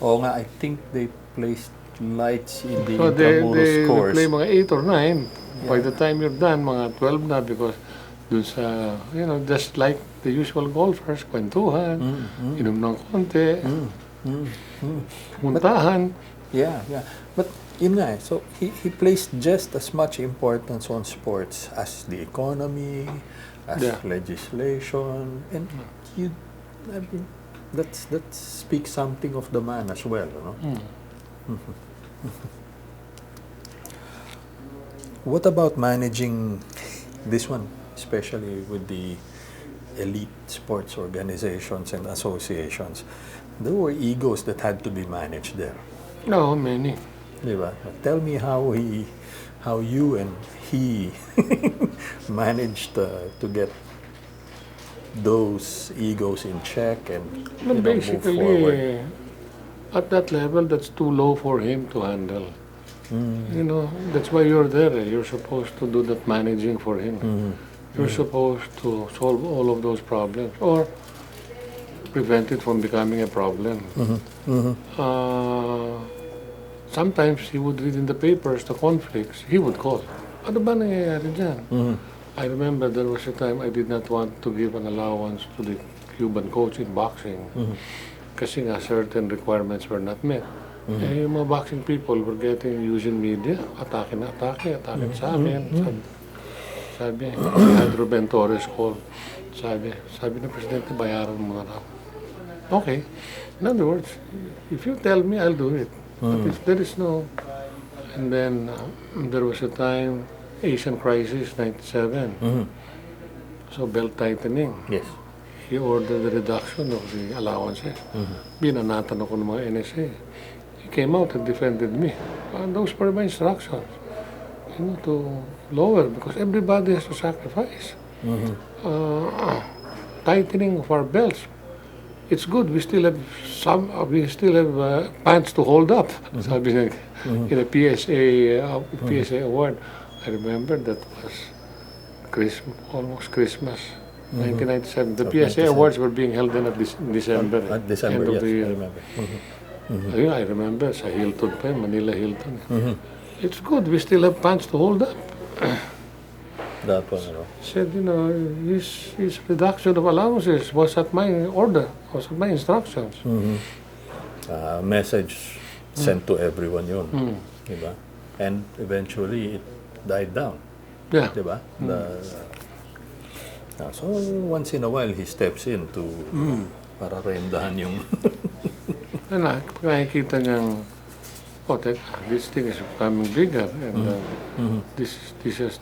Oo nga, I think they placed lights in the So they Intramuros course. play mga 8 or 9. By the time you're done, mga 12 na because dun sa, you know, just like the usual golfers, kwentuhan, inom ng konti, puntahan. Yeah. But yun nga, so he placed just as much importance on sports as the economy, as Yeah. legislation, and I mean, that speaks something of the man as well, no? What about managing this one, especially with the elite sports organizations and associations? There were egos that had to be managed there. No, many. Diba? Tell me how you and he managed to get those egos in check and But move forward. basically, at that level, that's too low for him to handle. You know, that's why you're there. You're supposed to do that managing for him. You're supposed to solve all of those problems or prevent it from becoming a problem. Sometimes he would read in the papers the conflicts. He would call. Ano ba nangyayari dyan? I remember there was a time I did not want to give an allowance to the Cuban coach in boxing kasi nga certain requirements were not met. Eh, yung mga boxing people were using media, atake sa amin. Sabi, had Ruben Torres call. Sabi ng presidente, bayaran mo na raw. Okay. In other words, if you tell me, I'll do it. But if there is no... And then there was a time, Asian crisis, 97. So belt tightening. Yes. He ordered the reduction of the allowances. Binanatan ako ng mga NSA. He came out and defended me. And those were my instructions. You know, to lower, because everybody has to sacrifice. Tightening of our belts. It's good. We still have pants to hold up. Sabi niya, in a PSA award. I remember that was almost Christmas, 1997. The PSA awards were being held in December. At December, end of yes, the I year. remember. Ayun, I remember sa Hilton pa, Manila Hilton. It's good. We still have pants to hold up. That one, you know. Said, his reduction of allowances was at my order, was at my instructions. Message sent to everyone yun. Mm. Diba? And eventually, it died down. Yeah. Diba? So, once in a while, he steps in to para rendahan yung... And nakikita niyang, this thing is becoming bigger, and this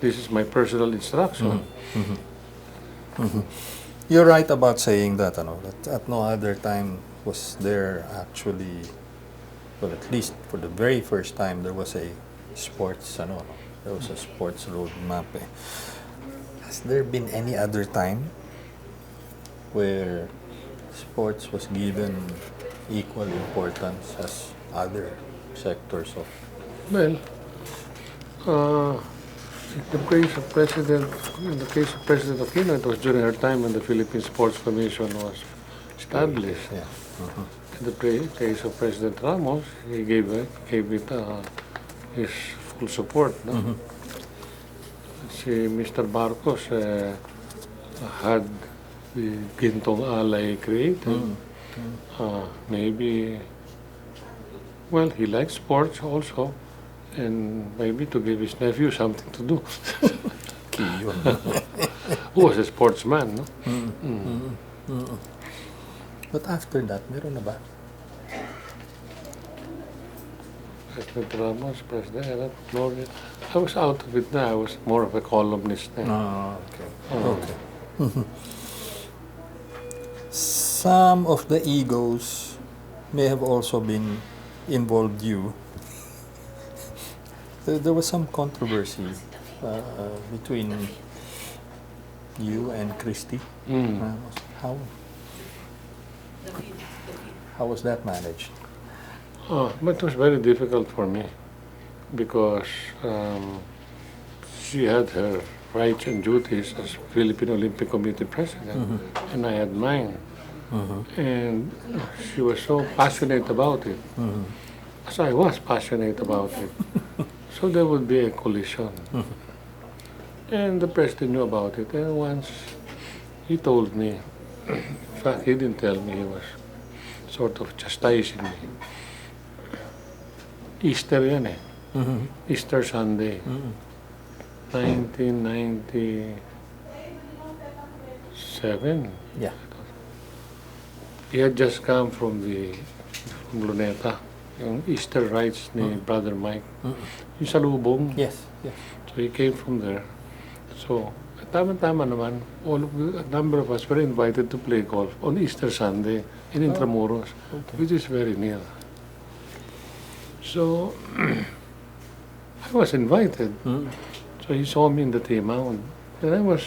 is my personal instruction. You're right about saying that, that at no other time was there actually, well, at least for the very first time, there was a sports, there was a sports roadmap. Has there been any other time where sports was given equal importance as other sectors of... Well, in the case of President Aquino, it was during her time when the Philippine Sports Commission was established. Yeah. In the case of President Ramos, he gave it his full support. No? Si Mr. Marcos had the Gintong Alay created. Maybe, well, he likes sports also, and maybe to give his nephew something to do. Key yun. Who was a sportsman, no? But after that, meron na ba? President Ramos, President Gloria. I was out of it now. I was more of a columnist then. Okay. Okay. Some of the egos may have also been involved you. There was some controversy between you and Christy. How was that managed? But it was very difficult for me because she had her rights and duties as Philippine Olympic Committee president, and I had mine. And she was so passionate about it, as I was passionate about it. So there would be a collision. And the president knew about it, and once he told me, in fact he didn't tell me, he was sort of chastising me. Easter yan eh. Easter Sunday. 1997. Yeah. He had just come from Luneta. Yung Easter rites ni Brother Mike. Yung salubong. Yes. Yes. So he came from there. So, tama-tama naman, a number of us were invited to play golf on Easter Sunday in Intramuros, which is very near. So, I was invited. So he saw me in the tee mound. And I was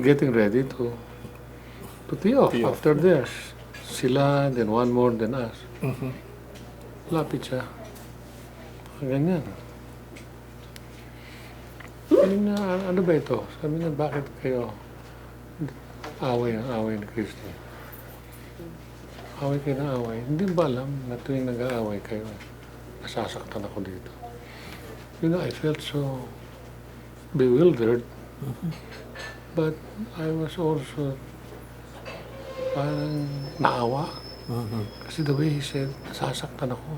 getting ready to tee off after theirs. Sila, then one more than us. Lapit siya. Ganyan. Sabi niya, ano ba ito? Sabi niya, bakit kayo away ni Christy? Away kayo na away. Hindi ba alam na tuwing nag-aaway kayo, nasasaktan ako dito. I felt so bewildered. But I was also parang naawa. Kasi the way he said, nasasaktan ako.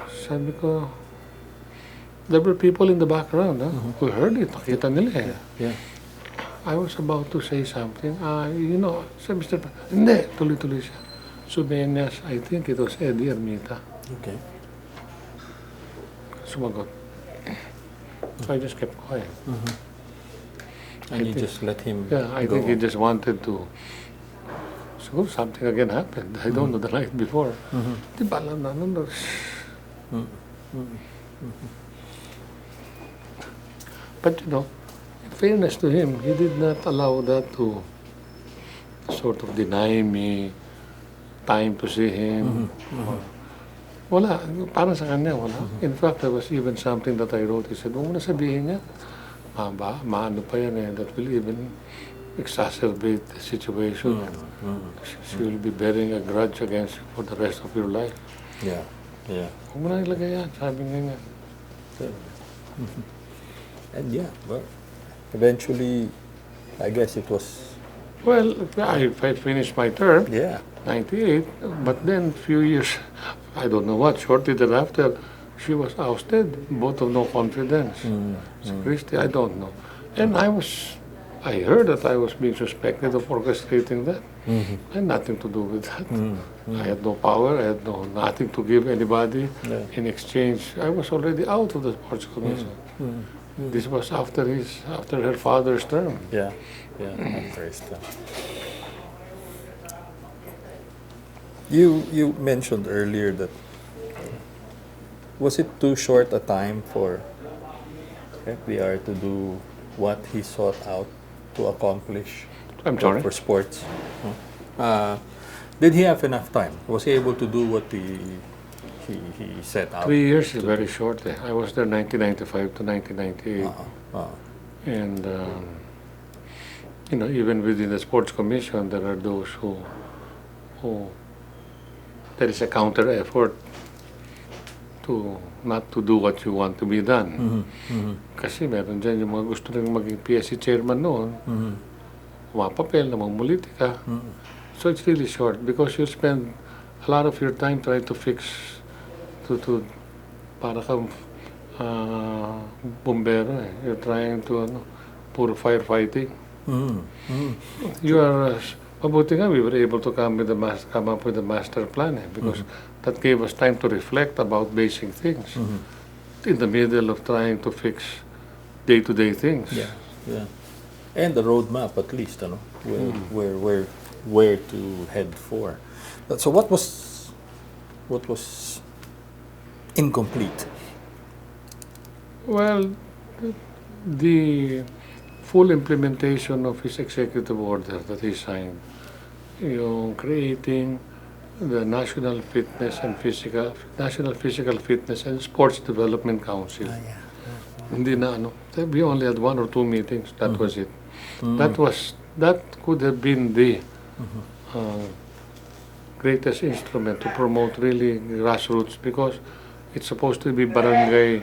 Sabi ko, there were people in the background who heard it. Nakita nila eh. Yeah. I was about to say something. Sabi Mr. Hindi, tuloy-tuloy siya. Sumenyas, I think it was Eddie Ermita. Okay. Sumagot. So I just kept quiet. And you just let him Yeah, I go. think he just wanted to. So something again happened. I don't know the night before. Di ba alam na? But in fairness to him, he did not allow that to sort of deny me time to see him. Wala. Para sa kanya, wala. In fact, there was even something that I wrote. He said, huwag mo na sabihin niya. Maano pa yan eh. That will even exacerbate the situation. She will be bearing a grudge against you for the rest of your life. Yeah. Yeah. Huwag mo na ilagay yan. Sabi niya nga. And yeah, well, eventually, I guess it was, Well, I finished my term, yeah. 98, but then few years, I don't know what, shortly thereafter, she was ousted, vote of no confidence. Christie, I don't know. And I heard that I was being suspected of orchestrating that. I had nothing to do with that. I had no power, I had nothing to give anybody Yeah. in exchange. I was already out of the sports commission. This was after her father's term. Yeah, after his time. You mentioned earlier that was it too short a time for FVR to do what he sought out to accomplish I'm sorry. for sports? Did he have enough time? Was he able to do what he set out? 3 years is very short. I was there 1995 to 1998. And, even within the sports commission, there are those who there is a counter effort to not to do what you want to be done. Kasi meron dyan yung mga gusto rin maging PSC chairman noon, mapapel, namumulitika. So it's really short because you spend a lot of your time trying to fix, para kang bombero eh. You're trying to, puro firefighting. You are, mabuti nga, we were able to come up with a master plan because that gave us time to reflect about basic things in the middle of trying to fix day-to-day things. Yeah. And the roadmap, at least, where to head for. So what was incomplete? Well, the full implementation of his executive order that he signed, creating the National Physical Fitness and Sports Development Council. Hindi na we only had 1 or 2 meetings. That was it. That could have been the greatest instrument to promote really grassroots because it's supposed to be barangay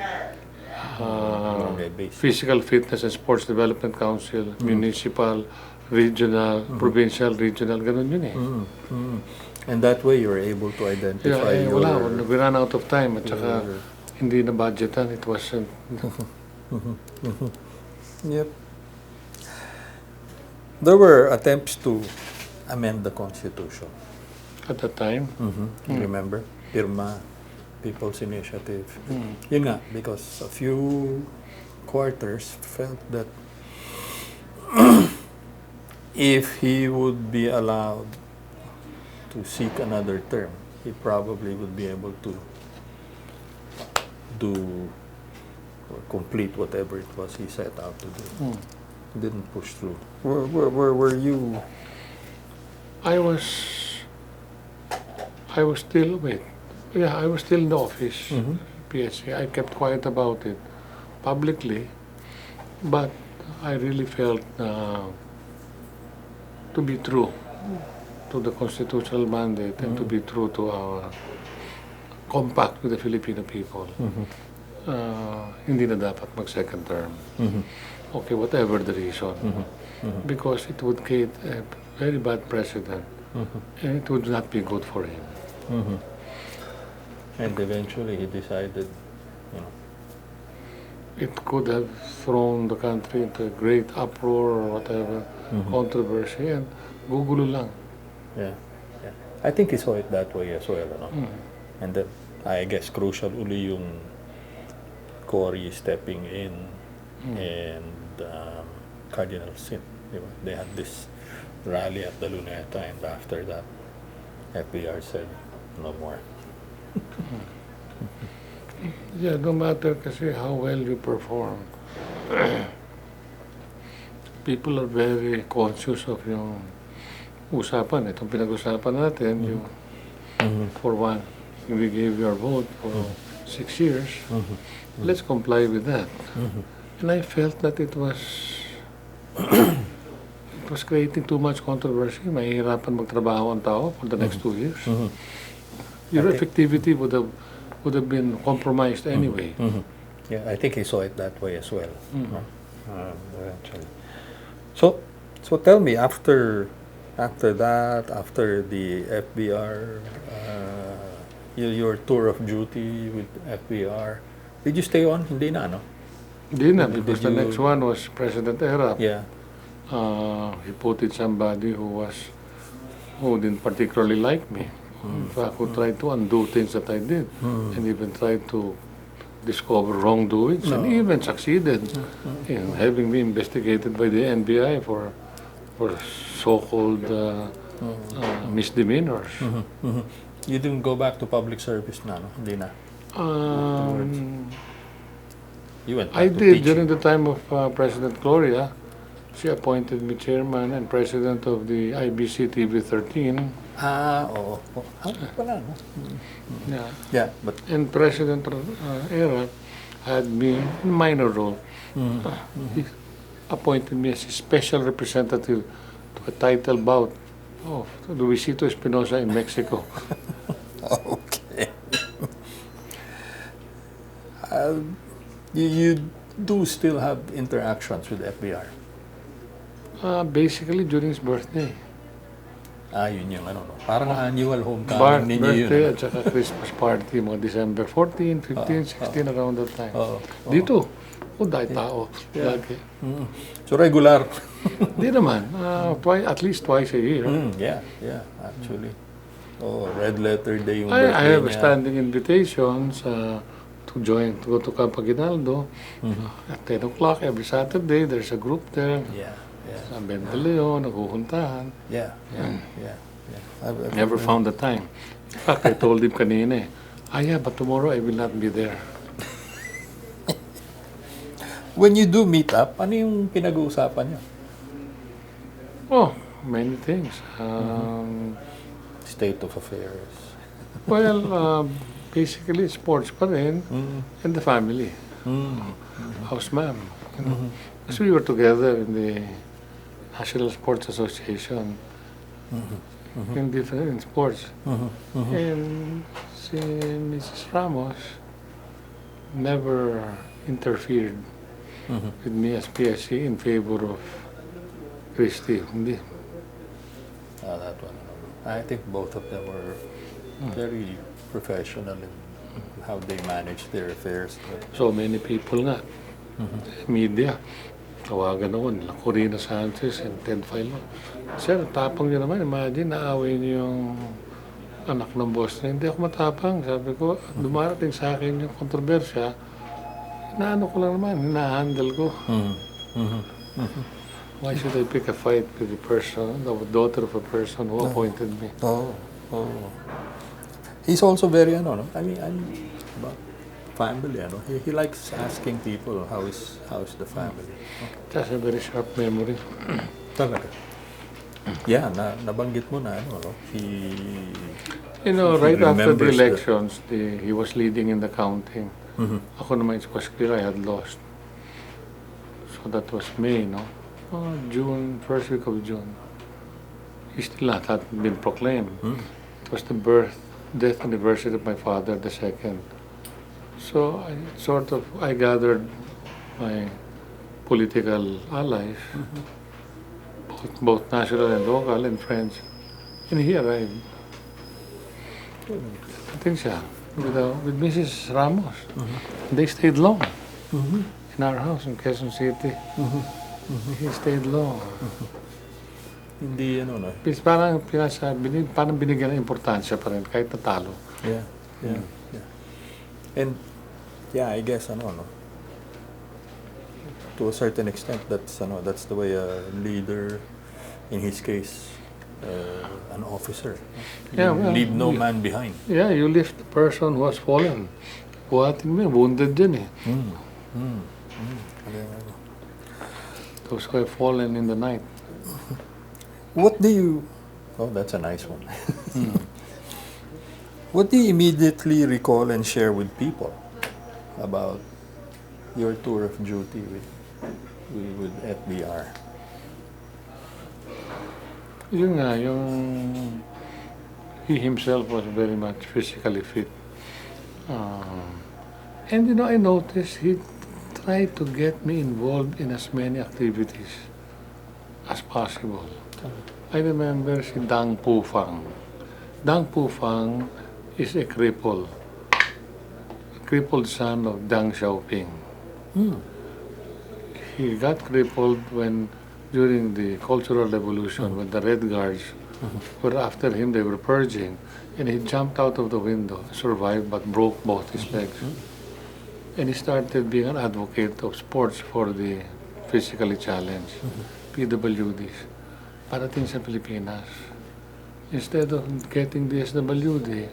Physical Fitness and Sports Development Council, municipal, regional, provincial, regional, ganun yun eh. And that way you were able to identify we ran out of time at saka hindi na budgetan. It wasn't. Yep. There were attempts to amend the Constitution. At that time. You remember? Pirma, People's Initiative. Yun nga, because a few quarters felt that if he would be allowed to seek another term, he probably would be able to do or complete whatever it was he set out to do. Didn't push through. Were you? I was still I was still in the office, PSC. I kept quiet about it publicly, but I really felt to be true to the constitutional mandate and to be true to our compact with the Filipino people. Hindi na dapat mag-second term. Okay, whatever the reason. Because it would create a very bad precedent and it would not be good for him. And eventually he decided, It could have thrown the country into a great uproar or whatever, controversy, and gugulo lang. Yeah. I think he saw it that way as well, And then, I guess, crucial uli yung Cory stepping in and Cardinal Sin. They had this rally at the Luneta, and after that, FVR said, no more. Yeah, no matter kasi how well you perform. People are very conscious of yung usapan. Itong pinag-usapan natin, yung for one, we gave your vote for 6 years. Let's comply with that. And I felt that it was creating too much controversy. Mahihirapan magtrabaho ang tao for the next 2 years. Your effectivity would have been compromised anyway. Yeah, I think he saw it that way as well. Mm. No? Eventually. So tell me, after that, after the FVR, your tour of duty with FVR, did you stay on? Hindi na, no? Hindi na, Did because the you- next one was President Erap. Yeah. He put in somebody who didn't particularly like me. In fact, who tried to undo things that I did, and even tried to discover wrongdoings, and even succeeded in having me investigated by the NBI for so-called misdemeanors. You didn't go back to public service na, no? Hindi na. You went back I to did teaching. during the time of President Gloria. She appointed me chairman and president of the IBC TV 13. Oo. Wala, no? Yeah. Yeah, but And President Erap had me in a minor role. He appointed me as a special representative to a title bout of Luisito Espinosa in Mexico. okay. You do still have interactions with FBR? Basically during his birthday. Yun yung ano, no? Parang annual homecoming ninyo yun. Birthday Ano? at saka Christmas party, mga December 14, 15, 16, around that time. Oo. Dito, dahil tao. Yeah. Lagi. So regular. Di naman. At least twice a year. Yeah, actually. Red letter day yung I birthday have niya. standing invitations to go to Camp Aguinaldo at 10 o'clock every Saturday. There's a group there. Yeah. Sa Bente Leon, naghuhuntahan. Yeah. I've Never found the time. In fact, I told him kanina yeah, but tomorrow I will not be there. When you do meet up, ano yung pinag-uusapan niyo? Many things. State of affairs. Well, basically sports pa rin and the family. How's ma'am? You know? Because we were together in the National Sports Association in different sports. And si Mrs. Ramos never interfered with me as PSC in favor of Christie. Hindi. That one. I think both of them were very professional in how they manage their affairs. So many people nga. Media. Tawagan ako nila Corina Sanchez and Ted Filon. Sir, tapang niyo naman. Imagine, naaway niyo yung anak ng boss niya. Hindi ako matapang. Sabi ko, dumarating sa akin yung kontrobersya. Inaano ko lang naman. Hina-handle ko. Why should I pick a fight with the person, the daughter of a person who appointed me? He's also very, no? I mean, about family, He likes asking people how is the family. Just a very sharp memory. Talaga. Yeah, nabanggit mo na, He Right after the remembers elections, he was leading in the counting. Ako naman, it was clear I had lost. So that was May, June, first week of June. He still had been proclaimed. It was the death anniversary of my father, the second. So I gathered my political allies, both national and local, and friends. And he arrived. I think siya, with Mrs. Ramos. They stayed long in our house in Quezon City. He stayed long. Hindi, Parang binigyan ng importansya pa rin, kahit natalo. Yeah. And, I guess, to a certain extent, that's the way a leader, in his case, an officer. You leave no man behind. Yeah, you lift the person who has fallen. Buhatin mo yun, wounded din eh. Those who have fallen in the night. What do you... Oh, that's a nice one. What do you immediately recall and share with people about your tour of duty with FVR? Yun nga, he himself was very much physically fit. And you know, I noticed he tried to get me involved in as many activities as possible. I remember si Dang Pufang. Dang Pufang is a crippled son of Deng Xiaoping. He got crippled when, during the Cultural Revolution, when the Red Guards were after him, they were purging, and he jumped out of the window, survived, but broke both his legs. And he started being an advocate of sports for the physically challenged, PWDs. Parating sa Pilipinas. Instead of getting the SWD,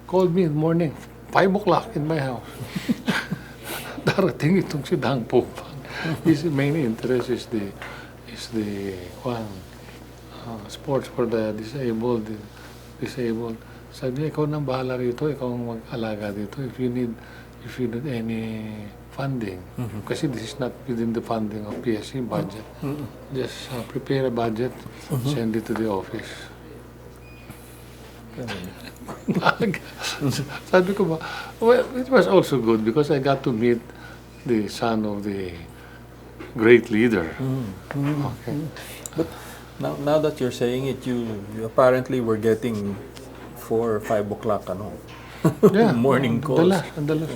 called me in the morning, 5 o'clock in my house. Darating itong si Dang Pupang. His main interest is the sports for the disabled. Sabi niya, ikaw nang bahala rito, ikaw ang mag-alaga dito. If you need any funding, kasi this is not within the funding of PSC budget. Just prepare a budget, send it to the office. Sabi ko ba, well, it was also good because I got to meet the son of the great leader. Okay. But now that you're saying it, you apparently were getting 4 or 5 o'clock Yeah, morning calls. Andalas.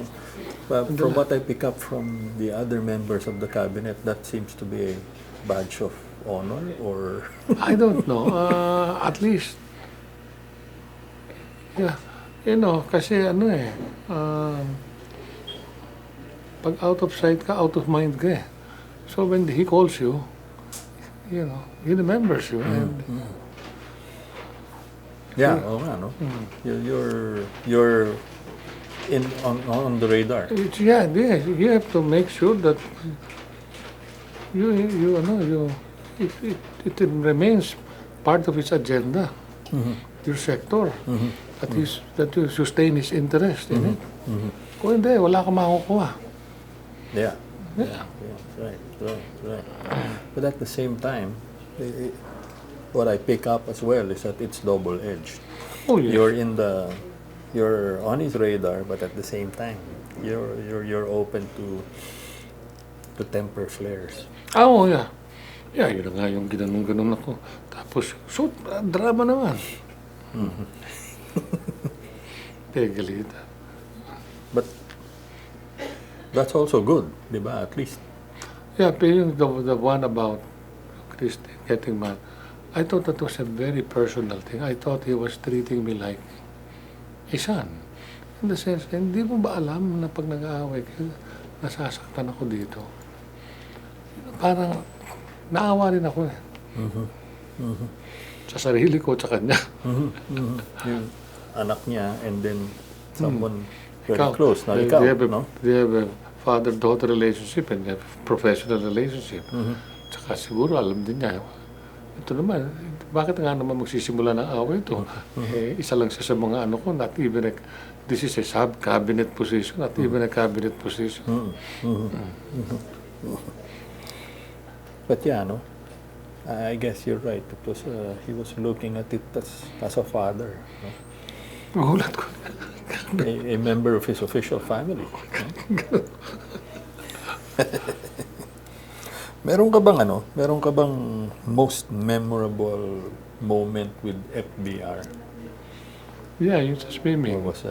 But from what I pick up from the other members of the cabinet, that seems to be a badge of honor, or I don't know. At least, yeah, you know, kasi pag out of sight ka, out of mind ka eh. So when he calls you, you know, he remembers you. And yeah, you're on the radar. You have to make sure that it remains part of his agenda, your sector, that you sustain his interest in it. Kung hindi, wala ka makukuha. Yeah. Right. But at the same time, what I pick up as well is that it's double-edged. Oh, yes. You're on his radar, but at the same time, you're open to temper flares. Oh, yeah. Yeah, yun na nga yung ginanong-ganon ako. Tapos, drama naman. Tegalita. But that's also good, di ba? At least. Yeah, pero yung the one about Christine getting mad, I thought that was a very personal thing. I thought he was treating me like a son. In the sense, hindi mo ba alam na pag nag-aaway kayo, nasasaktan ako dito? Parang naawa rin ako eh. Sa sarili ko, sa kanya. Yung anak niya, and then someone very Ikaw, close. Now, they have a father-daughter relationship and a professional relationship. Tsaka siguro alam din niya, ito naman, bakit nga naman magsisimula ng away ito? Isa lang siya sa mga ko, not even this is a sub-cabinet position, not even a cabinet position. But yeah, I guess you're right. It was he was looking at it as a father, Magulat ko. a member of his official family. Meron ka bang most memorable moment with FVR? Yeah, yung sa swimming. Or was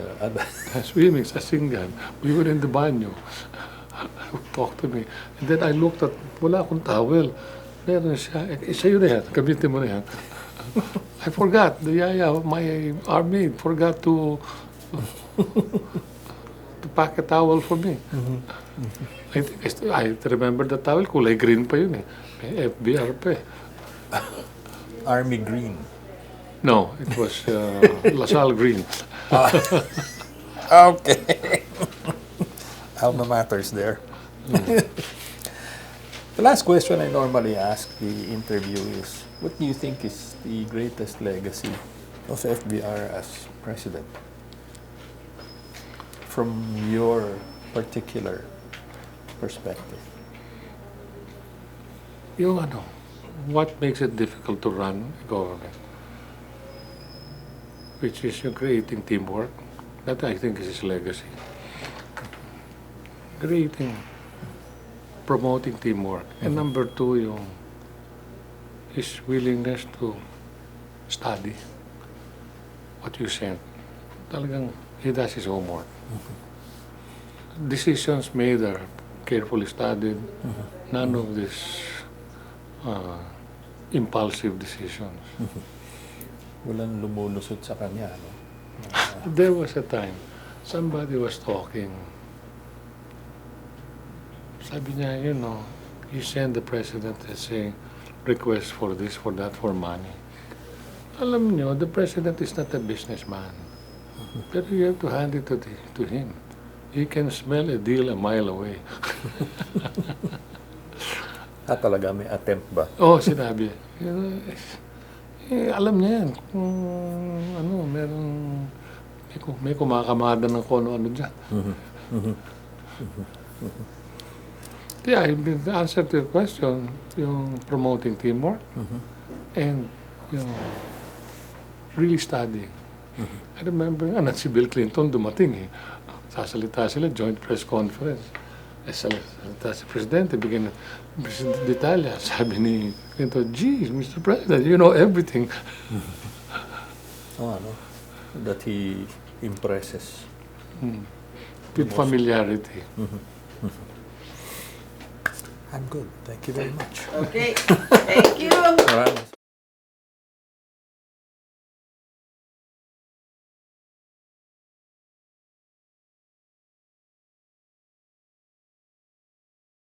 Swimming sa Singan. We were in the banyo. Talk to me. And then I looked at, wala akong towel. Meron siya. Sa'yo na yan. Gamitin mo na yan. I forgot. My army forgot to pack a towel for me. I remember the towel. Kulay green pa yun eh. May FBR pa eh. Army Green. No, it was LaSalle Green. Okay. Alma matters there. The last question I normally ask the interview is, what do you think is the greatest legacy of FVR as president? From your particular perspective. Yung what makes it difficult to run a government? Which is yung creating teamwork. That I think is his legacy. creating, promoting teamwork. And number two, yung his willingness to study what you sent. Talagang he does his homework. Decisions made are carefully studied. None of these impulsive decisions. Walang lumulusot sa kanya, no? There was a time, somebody was talking. Sabi niya, you know, you send the president and saying, request for this, for that, for money. Alam niyo, the president is not a businessman. Pero you have to hand it to him. He can smell a deal a mile away. Talaga may attempt ba? Oh, sinabi. You know, alam niya yan. Kung ano, may kumakamada ng kung ano dyan. Yeah, the answer to your question, yung promoting teamwork and yung really studying. I remember si Bill Clinton dumating eh. Sasalita sila, joint press conference. Salita si Presidente, bigyan ng President d'Italia. Sabi ni Clinton, geez, Mr. President, you know everything. That he impresses. With familiarity. I'm good. Thank you very much. Okay, thank you. Maraming